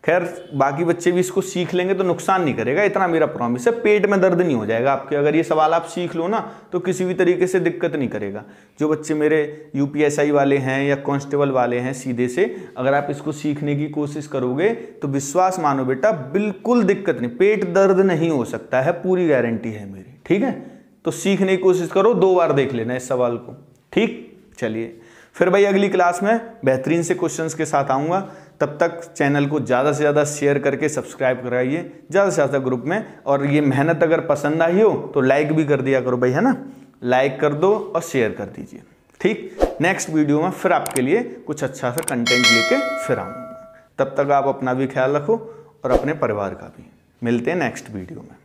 खैर बाकी बच्चे भी इसको सीख लेंगे तो नुकसान नहीं करेगा, इतना मेरा प्रॉमिस है। पेट में दर्द नहीं हो जाएगा आपके, अगर ये सवाल आप सीख लो ना तो किसी भी तरीके से दिक्कत नहीं करेगा। जो बच्चे मेरे UPSI वाले हैं या कांस्टेबल वाले हैं, सीधे से अगर आप इसको सीखने की कोशिश करोगे तो विश्वास मानो बेटा, बिल्कुल दिक्कत नहीं, पेट दर्द नहीं हो सकता है, पूरी गारंटी है मेरी। ठीक है, तो सीखने की कोशिश करो, 2 बार देख लेना इस सवाल को। ठीक, चलिए फिर भाई अगली क्लास में बेहतरीन से क्वेश्चंस के साथ आऊँगा। तब तक चैनल को ज़्यादा से ज़्यादा शेयर करके सब्सक्राइब कराइए ज़्यादा से ज़्यादा ग्रुप में, और ये मेहनत अगर पसंद आई हो तो लाइक भी कर दिया करो भाई, है ना, लाइक कर दो और शेयर कर दीजिए। ठीक, नेक्स्ट वीडियो में फिर आपके लिए कुछ अच्छा सा कंटेंट लेके फिर आऊँगा। तब तक आप अपना भी ख्याल रखो और अपने परिवार का भी। मिलते हैं नेक्स्ट वीडियो में।